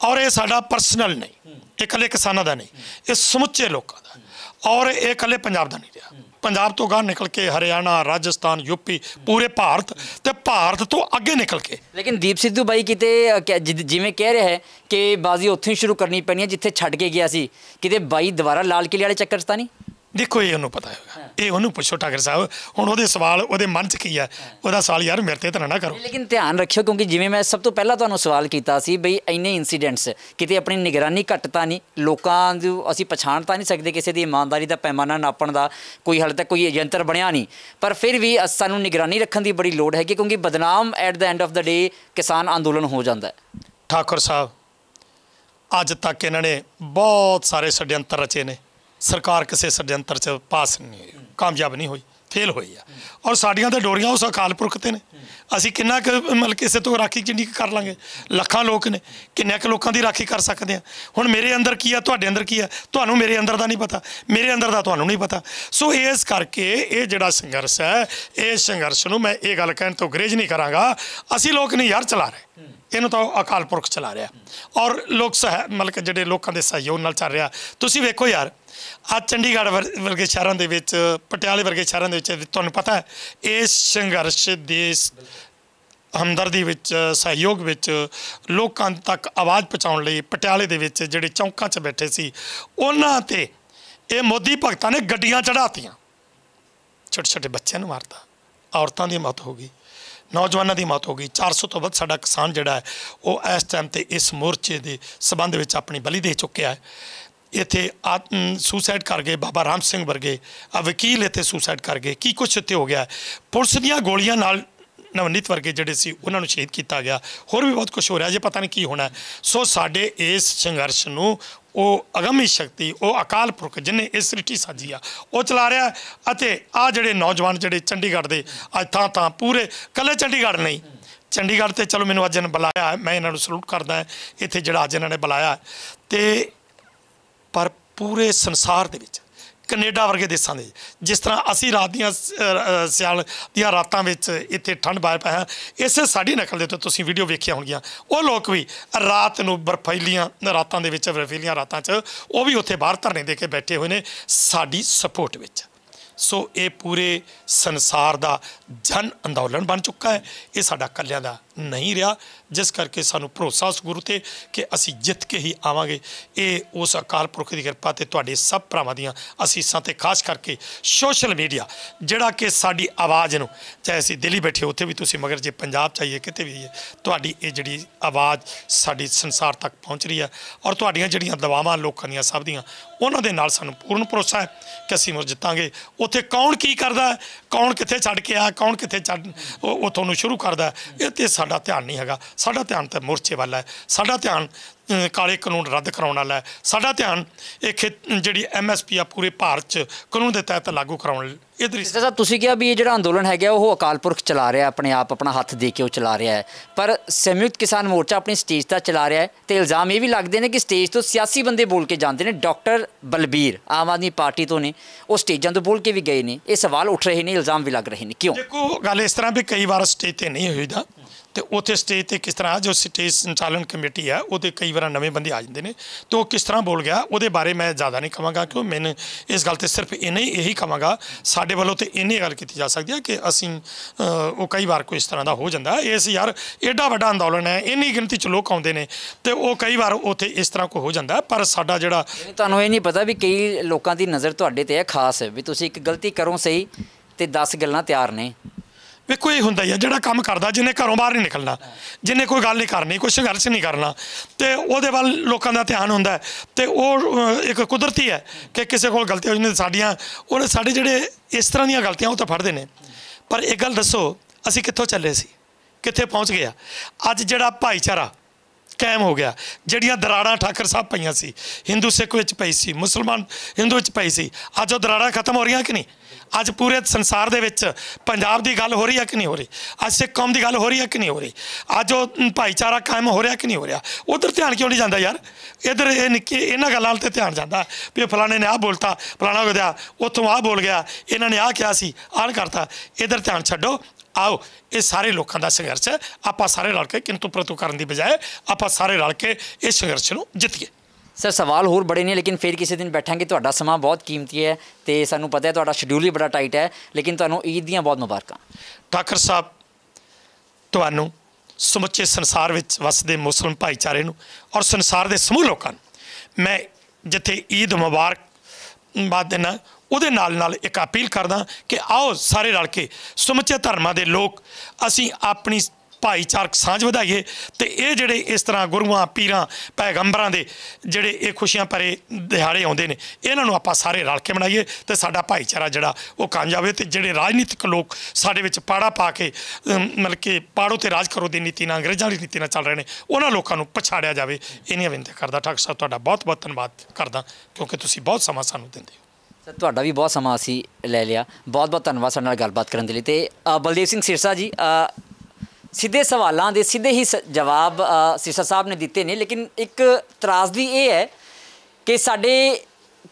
ਔਰ ਇਹ ਸਾਡਾ ਪਰਸਨਲ ਨਹੀਂ, ਇਹ ਇਕੱਲੇ ਕਿਸਾਨਾਂ ਦਾ ਨਹੀਂ, ਇਹ ਸਮੁੱਚੇ ਲੋਕਾਂ ਦਾ। ਔਰ ਇਹ ਇਕੱਲੇ ਪੰਜਾਬ ਦਾ ਨਹੀਂ ਰਿਹਾ, ਪੰਜਾਬ ਤੋਂ ਗਾਹ ਨਿਕਲ ਕੇ ਹਰਿਆਣਾ, ਰਾਜਸਥਾਨ, ਯੂਪੀ, ਪੂਰੇ ਭਾਰਤ ਤੇ ਭਾਰਤ ਤੋਂ ਅੱਗੇ ਨਿਕਲ ਕੇ। ਲੇਕਿਨ ਦੀਪ ਸਿੱਧੂ ਬਾਈ ਕਿਤੇ ਜਿਵੇਂ ਕਹਿ ਰਿਹਾ ਹੈ ਕਿ ਬਾਜ਼ੀ ਉੱਥੋਂ ਹੀ ਸ਼ੁਰੂ ਕਰਨੀ ਪੈਣੀ ਹੈ ਜਿੱਥੇ ਛੱਡ ਕੇ ਗਿਆ ਸੀ, ਕਿਤੇ ਬਾਈ ਦੁਬਾਰਾ ਲਾਲ ਕਿਲ੍ਹੇ ਵਾਲੇ ਚੱਕਰ 'ਚ ਤਾਂ ਨਹੀਂ? ਦੇਖੋ ਇਹ ਉਹਨੂੰ ਪਤਾ ਹੋਵੇਗਾ, ਇਹ ਉਹਨੂੰ ਪੁੱਛੋ ਠਾਕਰ ਸਾਹਿਬ। ਹੁਣ ਉਹਦੇ ਸਵਾਲ ਉਹਦੇ ਮਨ 'ਚ ਕੀ ਹੈ, ਉਹਦਾ ਸਵਾਲ ਯਾਰ ਮੇਰੇ 'ਤੇ ਤਾਂ ਨਾ ਕਰੋ। ਲੇਕਿਨ ਧਿਆਨ ਰੱਖਿਓ, ਕਿਉਂਕਿ ਜਿਵੇਂ ਮੈਂ ਸਭ ਤੋਂ ਪਹਿਲਾਂ ਤੁਹਾਨੂੰ ਸਵਾਲ ਕੀਤਾ ਸੀ ਬਈ ਇੰਨੇ ਇੰਸੀਡੈਂਟਸ, ਕਿਤੇ ਆਪਣੀ ਨਿਗਰਾਨੀ ਘੱਟ ਤਾਂ ਨਹੀਂ, ਲੋਕਾਂ ਨੂੰ ਅਸੀਂ ਪਛਾਣ ਤਾਂ ਨਹੀਂ ਸਕਦੇ, ਕਿਸੇ ਦੀ ਇਮਾਨਦਾਰੀ ਦਾ ਪੈਮਾਨਾ ਨਾਪਣ ਦਾ ਕੋਈ ਹਾਲੇ ਤੱਕ ਕੋਈ ਯੰਤਰ ਬਣਿਆ ਨਹੀਂ, ਪਰ ਫਿਰ ਵੀ ਸਾਨੂੰ ਨਿਗਰਾਨੀ ਰੱਖਣ ਦੀ ਬੜੀ ਲੋੜ ਹੈਗੀ, ਕਿਉਂਕਿ ਬਦਨਾਮ at the end of the day ਕਿਸਾਨ ਅੰਦੋਲਨ ਹੋ ਜਾਂਦਾ ਹੈ। ਠਾਕੁਰ ਸਾਹਿਬ ਅੱਜ ਤੱਕ ਇਹਨਾਂ ਨੇ ਬਹੁਤ ਸਾਰੇ ષਡਯੰਤਰ ਰਚੇ ਨੇ, ਸਰਕਾਰ ਕਿਸੇ ષਡਯੰਤਰ 'ਚ ਪਾਸ ਨਹੀਂ ਹੋਈ, ਕਾਮਯਾਬ ਨਹੀਂ ਹੋਈ, ਫੇਲ ਹੋਈ ਆ। ਔਰ ਸਾਡੀਆਂ ਤਾਂ ਡੋਰੀਆਂ ਉਸ ਅਕਾਲ ਪੁਰਖ 'ਤੇ ਨੇ। ਅਸੀਂ ਕਿੰਨਾ ਕੁ ਮਤਲਬ ਕਿਸੇ ਤੋਂ ਰਾਖੀ ਕਿੰਨੀ ਕੁ ਕਰ ਲਾਂਗੇ? ਲੱਖਾਂ ਲੋਕ ਨੇ, ਕਿੰਨੇ ਕੁ ਲੋਕਾਂ ਦੀ ਰਾਖੀ ਕਰ ਸਕਦੇ ਹਾਂ? ਹੁਣ ਮੇਰੇ ਅੰਦਰ ਕੀ ਆ, ਤੁਹਾਡੇ ਅੰਦਰ ਕੀ ਆ, ਤੁਹਾਨੂੰ ਮੇਰੇ ਅੰਦਰ ਦਾ ਨਹੀਂ ਪਤਾ, ਮੇਰੇ ਅੰਦਰ ਦਾ ਤੁਹਾਨੂੰ ਨਹੀਂ ਪਤਾ। ਸੋ ਇਸ ਕਰਕੇ ਇਹ ਜਿਹੜਾ ਸੰਘਰਸ਼ ਹੈ, ਇਸ ਸੰਘਰਸ਼ ਨੂੰ ਮੈਂ ਇਹ ਗੱਲ ਕਹਿਣ ਤੋਂ ਗੁਰੇਜ਼ ਨਹੀਂ ਕਰਾਂਗਾ, ਅਸੀਂ ਲੋਕ ਨਹੀਂ ਯਾਰ ਚਲਾ ਰਹੇ, ਇਹਨੂੰ ਤਾਂ ਅਕਾਲ ਪੁਰਖ ਚਲਾ ਰਿਹਾ। ਔਰ ਲੋਕ ਮਤਲਬ ਕਿ ਜਿਹੜੇ ਲੋਕਾਂ ਦੇ ਸਹਿਯੋਗ ਨਾਲ ਚੱਲ ਰਿਹਾ। ਤੁਸੀਂ ਵੇਖੋ ਯਾਰ, ਅੱਜ ਚੰਡੀਗੜ੍ਹ ਵਰਗੇ ਸ਼ਹਿਰਾਂ ਦੇ ਵਿੱਚ, ਪਟਿਆਲੇ ਵਰਗੇ ਸ਼ਹਿਰਾਂ ਦੇ ਵਿੱਚ ਤੁਹਾਨੂੰ ਪਤਾ ਹੈ ਇਸ ਸੰਘਰਸ਼ ਦੇ ਹਮਦਰਦੀ ਵਿੱਚ, ਸਹਿਯੋਗ ਵਿੱਚ, ਲੋਕਾਂ ਤੱਕ ਆਵਾਜ਼ ਪਹੁੰਚਾਉਣ ਲਈ ਪਟਿਆਲੇ ਦੇ ਵਿੱਚ ਜਿਹੜੇ ਚੌਂਕਾਂ 'ਚ ਬੈਠੇ ਸੀ ਉਹਨਾਂ 'ਤੇ ਇਹ ਮੋਦੀ ਭਗਤਾਂ ਨੇ ਗੱਡੀਆਂ ਚੜ੍ਹਾਤੀਆਂ, ਛੋਟੇ ਛੋਟੇ ਬੱਚਿਆਂ ਨੂੰ ਮਾਰਤਾ, ਔਰਤਾਂ ਦੀ ਮੌਤ ਹੋ ਗਈ, ਨੌਜਵਾਨਾਂ ਦੀ ਮੌਤ ਹੋ ਗਈ। 400 ਤੋਂ ਵੱਧ ਸਾਡਾ ਕਿਸਾਨ ਜਿਹੜਾ ਹੈ ਉਹ ਇਸ ਟਾਈਮ 'ਤੇ ਇਸ ਮੋਰਚੇ ਦੇ ਸੰਬੰਧ ਵਿੱਚ ਆਪਣੀ ਬਲੀ ਦੇ ਚੁੱਕਿਆ ਹੈ। ਇੱਥੇ ਸੁਸਾਈਡ ਕਰ ਗਏ, ਬਾਬਾ ਰਾਮ ਸਿੰਘ ਵਰਗੇ ਵਕੀਲ ਇੱਥੇ ਸੁਸਾਈਡ ਕਰ ਗਏ, ਕੀ ਕੁਛ ਇੱਥੇ ਹੋ ਗਿਆ। ਪੁਲਿਸ ਦੀਆਂ ਗੋਲੀਆਂ ਨਾਲ ਨਵਨੀਤ ਵਰਗੇ ਜਿਹੜੇ ਸੀ ਉਹਨਾਂ ਨੂੰ ਸ਼ਹੀਦ ਕੀਤਾ ਗਿਆ। ਹੋਰ ਵੀ ਬਹੁਤ ਕੁਛ ਹੋ ਰਿਹਾ, ਜੇ ਪਤਾ ਨਹੀਂ ਕੀ ਹੋਣਾ। ਸੋ ਸਾਡੇ ਇਸ ਸੰਘਰਸ਼ ਨੂੰ ਉਹ ਅਗੰਮੀ ਸ਼ਕਤੀ, ਉਹ ਅਕਾਲ ਪੁਰਖ ਜਿਹਨੇ ਇਹ ਸ੍ਰਿਸ਼ਟੀ ਸਾਜੀ ਆ, ਉਹ ਚਲਾ ਰਿਹਾ। ਅਤੇ ਆਹ ਜਿਹੜੇ ਨੌਜਵਾਨ ਜਿਹੜੇ ਚੰਡੀਗੜ੍ਹ ਦੇ ਅੱਜ ਥਾਂ ਪੂਰੇ ਇਕੱਲੇ ਚੰਡੀਗੜ੍ਹ ਨਹੀਂ, ਚੰਡੀਗੜ੍ਹ 'ਤੇ ਚਲੋ ਮੈਨੂੰ ਅੱਜ ਇਹਨਾਂ ਬੁਲਾਇਆ, ਮੈਂ ਇਹਨਾਂ ਨੂੰ ਸਲੂਟ ਕਰਦਾ ਇੱਥੇ ਜਿਹੜਾ ਅੱਜ ਇਹਨਾਂ ਨੇ ਬੁਲਾਇਆ। ਅਤੇ ਪਰ ਪੂਰੇ ਸੰਸਾਰ ਦੇ ਵਿੱਚ, ਕੈਨੇਡਾ ਵਰਗੇ ਦੇਸ਼ਾਂ ਦੇ, ਜਿਸ ਤਰ੍ਹਾਂ ਅਸੀਂ ਰਾਤ ਦੀਆਂ ਸਿਆਲ ਦੀਆਂ ਰਾਤਾਂ ਵਿੱਚ ਇੱਥੇ ਠੰਡ ਬਾਹਰ ਪਏ ਹਾਂ, ਇਸੇ ਸਾਡੀ ਨਕਲ ਦੇ ਉੱਤੇ ਤੁਸੀਂ ਵੀਡੀਓ ਵੇਖੀਆਂ ਹੋਣਗੀਆਂ, ਉਹ ਲੋਕ ਵੀ ਰਾਤ ਨੂੰ ਬਰਫੀਲੀਆਂ ਰਾਤਾਂ ਦੇ ਵਿੱਚ, ਬਰਫੀਲੀਆਂ ਰਾਤਾਂ 'ਚ ਉਹ ਵੀ ਉੱਥੇ ਬਾਹਰ ਧਰਨੇ ਦੇ ਕੇ ਬੈਠੇ ਹੋਏ ਨੇ ਸਾਡੀ ਸਪੋਰਟ ਵਿੱਚ। ਸੋ ਇਹ ਪੂਰੇ ਸੰਸਾਰ ਦਾ ਜਨ ਅੰਦੋਲਨ ਬਣ ਚੁੱਕਾ ਹੈ, ਇਹ ਸਾਡਾ ਇਕੱਲਿਆਂ ਦਾ ਨਹੀਂ ਰਿਹਾ, ਜਿਸ ਕਰਕੇ ਸਾਨੂੰ ਭਰੋਸਾ ਉਸ ਗੁਰੂ 'ਤੇ ਕਿ ਅਸੀਂ ਜਿੱਤ ਕੇ ਹੀ ਆਵਾਂਗੇ। ਇਹ ਉਸ ਅਕਾਲ ਪੁਰਖ ਦੀ ਕਿਰਪਾ ਅਤੇ ਤੁਹਾਡੇ ਸਭ ਭਰਾਵਾਂ ਦੀਆਂ ਅਸੀਸਾਂ 'ਤੇ ਖਾਸ ਕਰਕੇ ਸੋਸ਼ਲ ਮੀਡੀਆ ਜਿਹੜਾ ਕਿ ਸਾਡੀ ਆਵਾਜ਼ ਨੂੰ, ਚਾਹੇ ਅਸੀਂ ਦਿੱਲੀ ਬੈਠੇ ਉੱਥੇ ਵੀ ਤੁਸੀਂ, ਮਗਰ ਜੇ ਪੰਜਾਬ ਚਾਹੀਏ ਕਿਤੇ ਵੀ ਹੈ, ਤੁਹਾਡੀ ਇਹ ਜਿਹੜੀ ਆਵਾਜ਼ ਸਾਡੀ ਸੰਸਾਰ ਤੱਕ ਪਹੁੰਚ ਰਹੀ ਹੈ। ਔਰ ਤੁਹਾਡੀਆਂ ਜਿਹੜੀਆਂ ਦੁਆਵਾਂ ਲੋਕਾਂ ਦੀਆਂ ਸਭ ਦੀਆਂ, ਉਹਨਾਂ ਦੇ ਨਾਲ ਸਾਨੂੰ ਪੂਰਨ ਭਰੋਸਾ ਹੈ ਕਿ ਅਸੀਂ ਮੁੜ ਜਿੱਤਾਂਗੇ। ਉੱਥੇ ਕੌਣ ਕੀ ਕਰਦਾ, ਕੌਣ ਕਿੱਥੇ ਛੱਡ ਕੇ ਆ, ਕੌਣ ਕਿੱਥੇ ਉਹ ਤੁਹਾਨੂੰ ਸ਼ੁਰੂ ਕਰਦਾ, ਇਹ 'ਤੇ ਸਾਡਾ ਧਿਆਨ ਨਹੀਂ ਹੈਗਾ। ਸਾਡਾ ਧਿਆਨ ਤਾਂ ਮੋਰਚੇ ਵੱਲ ਹੈ, ਸਾਡਾ ਧਿਆਨ काले कानून रद्द कराने वाला है। साडा ध्यान एक जिहड़ी MSP आ पूरे भारत च कानून के तहत लागू कराने इधर। साहब तुसीं कहा भी ये जिहड़ा अंदोलन है वो अकाल पुरख चला रहा है, अपने आप अपना हत्थ दे के वो चला रहा है, पर संयुक्त किसान मोर्चा अपनी स्टेज तक चला रहा है तो इल्ज़ाम ये भी लगते हैं कि स्टेज तो सियासी बंदे बोल के जाते हैं। डॉक्टर बलबीर आम आदमी पार्टी तो ने वो स्टेजां तो बोल के भी गए ने, ये सवाल उठ रहे हैं, इल्ज़ाम भी लग रहे हैं, क्यों? देखो गल इस तरह भी कई बार स्टेज पर नहीं होईदा तो उत्थे स्टेज पर किस तरह जो स्टेज संचालन कमेटी है वो कई बार नवे बंदे आ जाते हैं तो किस तरह बोल गया वो बारे मैं ज़्यादा नहीं कहांगा, क्यों मैंने इस गल ते सिर्फ इन्हें यही कहांगा साडे वालों तो इन्हें गल की जा सकती है कि असीं वो कई बार कोई इस तरह का हो जाता है। इस यार एडा वड्डा अंदोलन है, इन्नी गिनती च लोग आउंदे ने तो वो कई बार उत्थे इस तरह को हो जाता है। पर साडा जिहड़ा तुहानूं ये नहीं पता भी कई लोगों की नज़र तुहाडे ते है खास भी तुसीं एक गलती करो सही तो 10 गल्लां तैयार ने। वेखो ये होंदा ही है जिहड़ा काम करदा जिन्हें घरों बाहर नहीं निकलना, जिन्हें कोई गल नहीं करनी, कोई संघर्ष नहीं करना तो वो वाल लोगों का ध्यान होंदा है तो वो एक कुदरती है कि किसी को गलतियां हो जांदियां। साडियां और साडे जिहड़े इस तरह दी गलतियां वो तो फड़दे ने। पर एक गल दसो असीं कित्थों चले सी, कित्थे पहुँच गया? अज जिहड़ा भाईचारा कायम हो गया, जिहड़ियां दराड़ां ठाकर साहब पईयां सी, हिंदू सिख विच पई सी, मुसलमान हिंदू विच पई सी, अज वो दराड़ां खत्म हो रही कि नहीं? अज पूरे संसार दे विच पंजाब की गल हो रही है कि नहीं हो रही? अज सिख कौम की गल हो रही है कि नहीं हो रही? अज वो भाईचारा कायम हो रहा कि नहीं हो रहा? उधर ध्यान क्यों नहीं जाता यार? इधर ये निक्के इन्होंने गलों पर ध्यान जाता भी फलाने ने आ बोलता, फलाना हो गया, उतों आ बोल गया, इन्होंने आ कहा सी, आ करता। इधर ध्यान छड्डो, आओ ये सारे लोगों का संघर्ष है, आप सारे रल के किंतु परंतु करने की बजाय आप सारे रल के इस संघर्ष को जितीए। सर सवाल होर बड़े ने लेकिन फिर किसी दिन बैठांगे, तुहाडा समा बहुत कीमती है तो सानू पता है तुहाडा शेड्यूल भी बड़ा टाइट है, लेकिन तुहानू ईद दियां बहुत मुबारकां। ठाकर साहब तुहानू समुचे संसार विच वसदे मुस्लिम भाईचारे नू और संसार के समूह लोगों मैं जिथे ईद मुबारकबाद देना ਉਹਦੇ ਨਾਲ एक अपील करदा कि आओ सारे रल के समुचे धर्मां दे लोग असीं अपनी भाईचारक साझ वधाईए तो ये जिहड़े इस तरह गुरुआं पीरां पैगंबरां दे जिहड़े ये खुशियां भरे दिहाड़े आउंदे ने इन्हां नूं आपां सारे रल के मनाईए तो साडा भाईचारा जिहड़ा वो कायम जावे ते जिहड़े राजनीतिक लोग साडे विच पाड़ा पा के मतलब कि पाड़ो ते राज करो दी नीति नाल अंग्रेज़ां दी नीति नाल चल रहे हैं उन्हां लोकां नूं पछाड़िया जावे। इन्हीं विनती करदा। ठाकुर साहब तुहाडा बहुत बहुत धन्नवाद करदा क्योंकि तुसीं बहुत समा सानूं दिंदे हो। सर तुहाडा भी बहुत समा असीं ले लिया, बहुत बहुत धन्नवाद साडे नाल गलबात करन दे लई। ते बलदेव सिंह सिरसा जी सीधे सवालों के सीधे ही जवाब सिरसा साहब ने दिते ने, लेकिन एक त्रासदी ये है कि साडे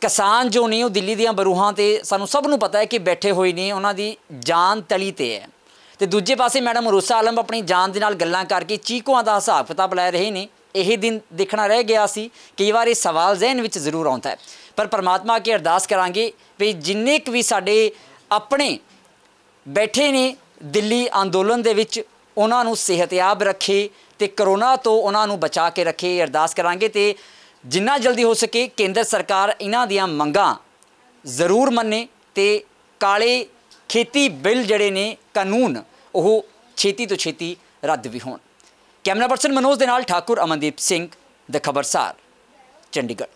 किसान जो ने दिल्ली दियां बरूहां ते सानू सब नूं पता है कि बैठे हुए ने, उन्हां दी जान तली ते है तो दूजे पासे मैडम अरूसा आलम अपनी जान दे नाल गल्लां करके चीकोआं दा हिसाब किताब लै रहे ने। यही दिन देखना रह गया सी, कई बार ये सवाल जहन विच जरूर आउंदा है, पर परमात्मा अगे अरदास करांगे भी जिन्ने भी साडे अपने बैठे ने दिल्ली अंदोलन दे विच उन्हां नूं सेहतयाब रखे तो करोना तो उन्हां नूं बचा के रखे। अरदास करांगे तो जिन्ना जल्दी हो सके केंद्र सरकार इन्हां दियां मंगां जरूर मन्ने तो काले खेती बिल जड़े ने कानून वो छेती तो छेती रद्द भी होण। कैमरा पर्सन मनोज दे नाल ठाकुर अमनदीप सिंह द खबरसार चंडीगढ़।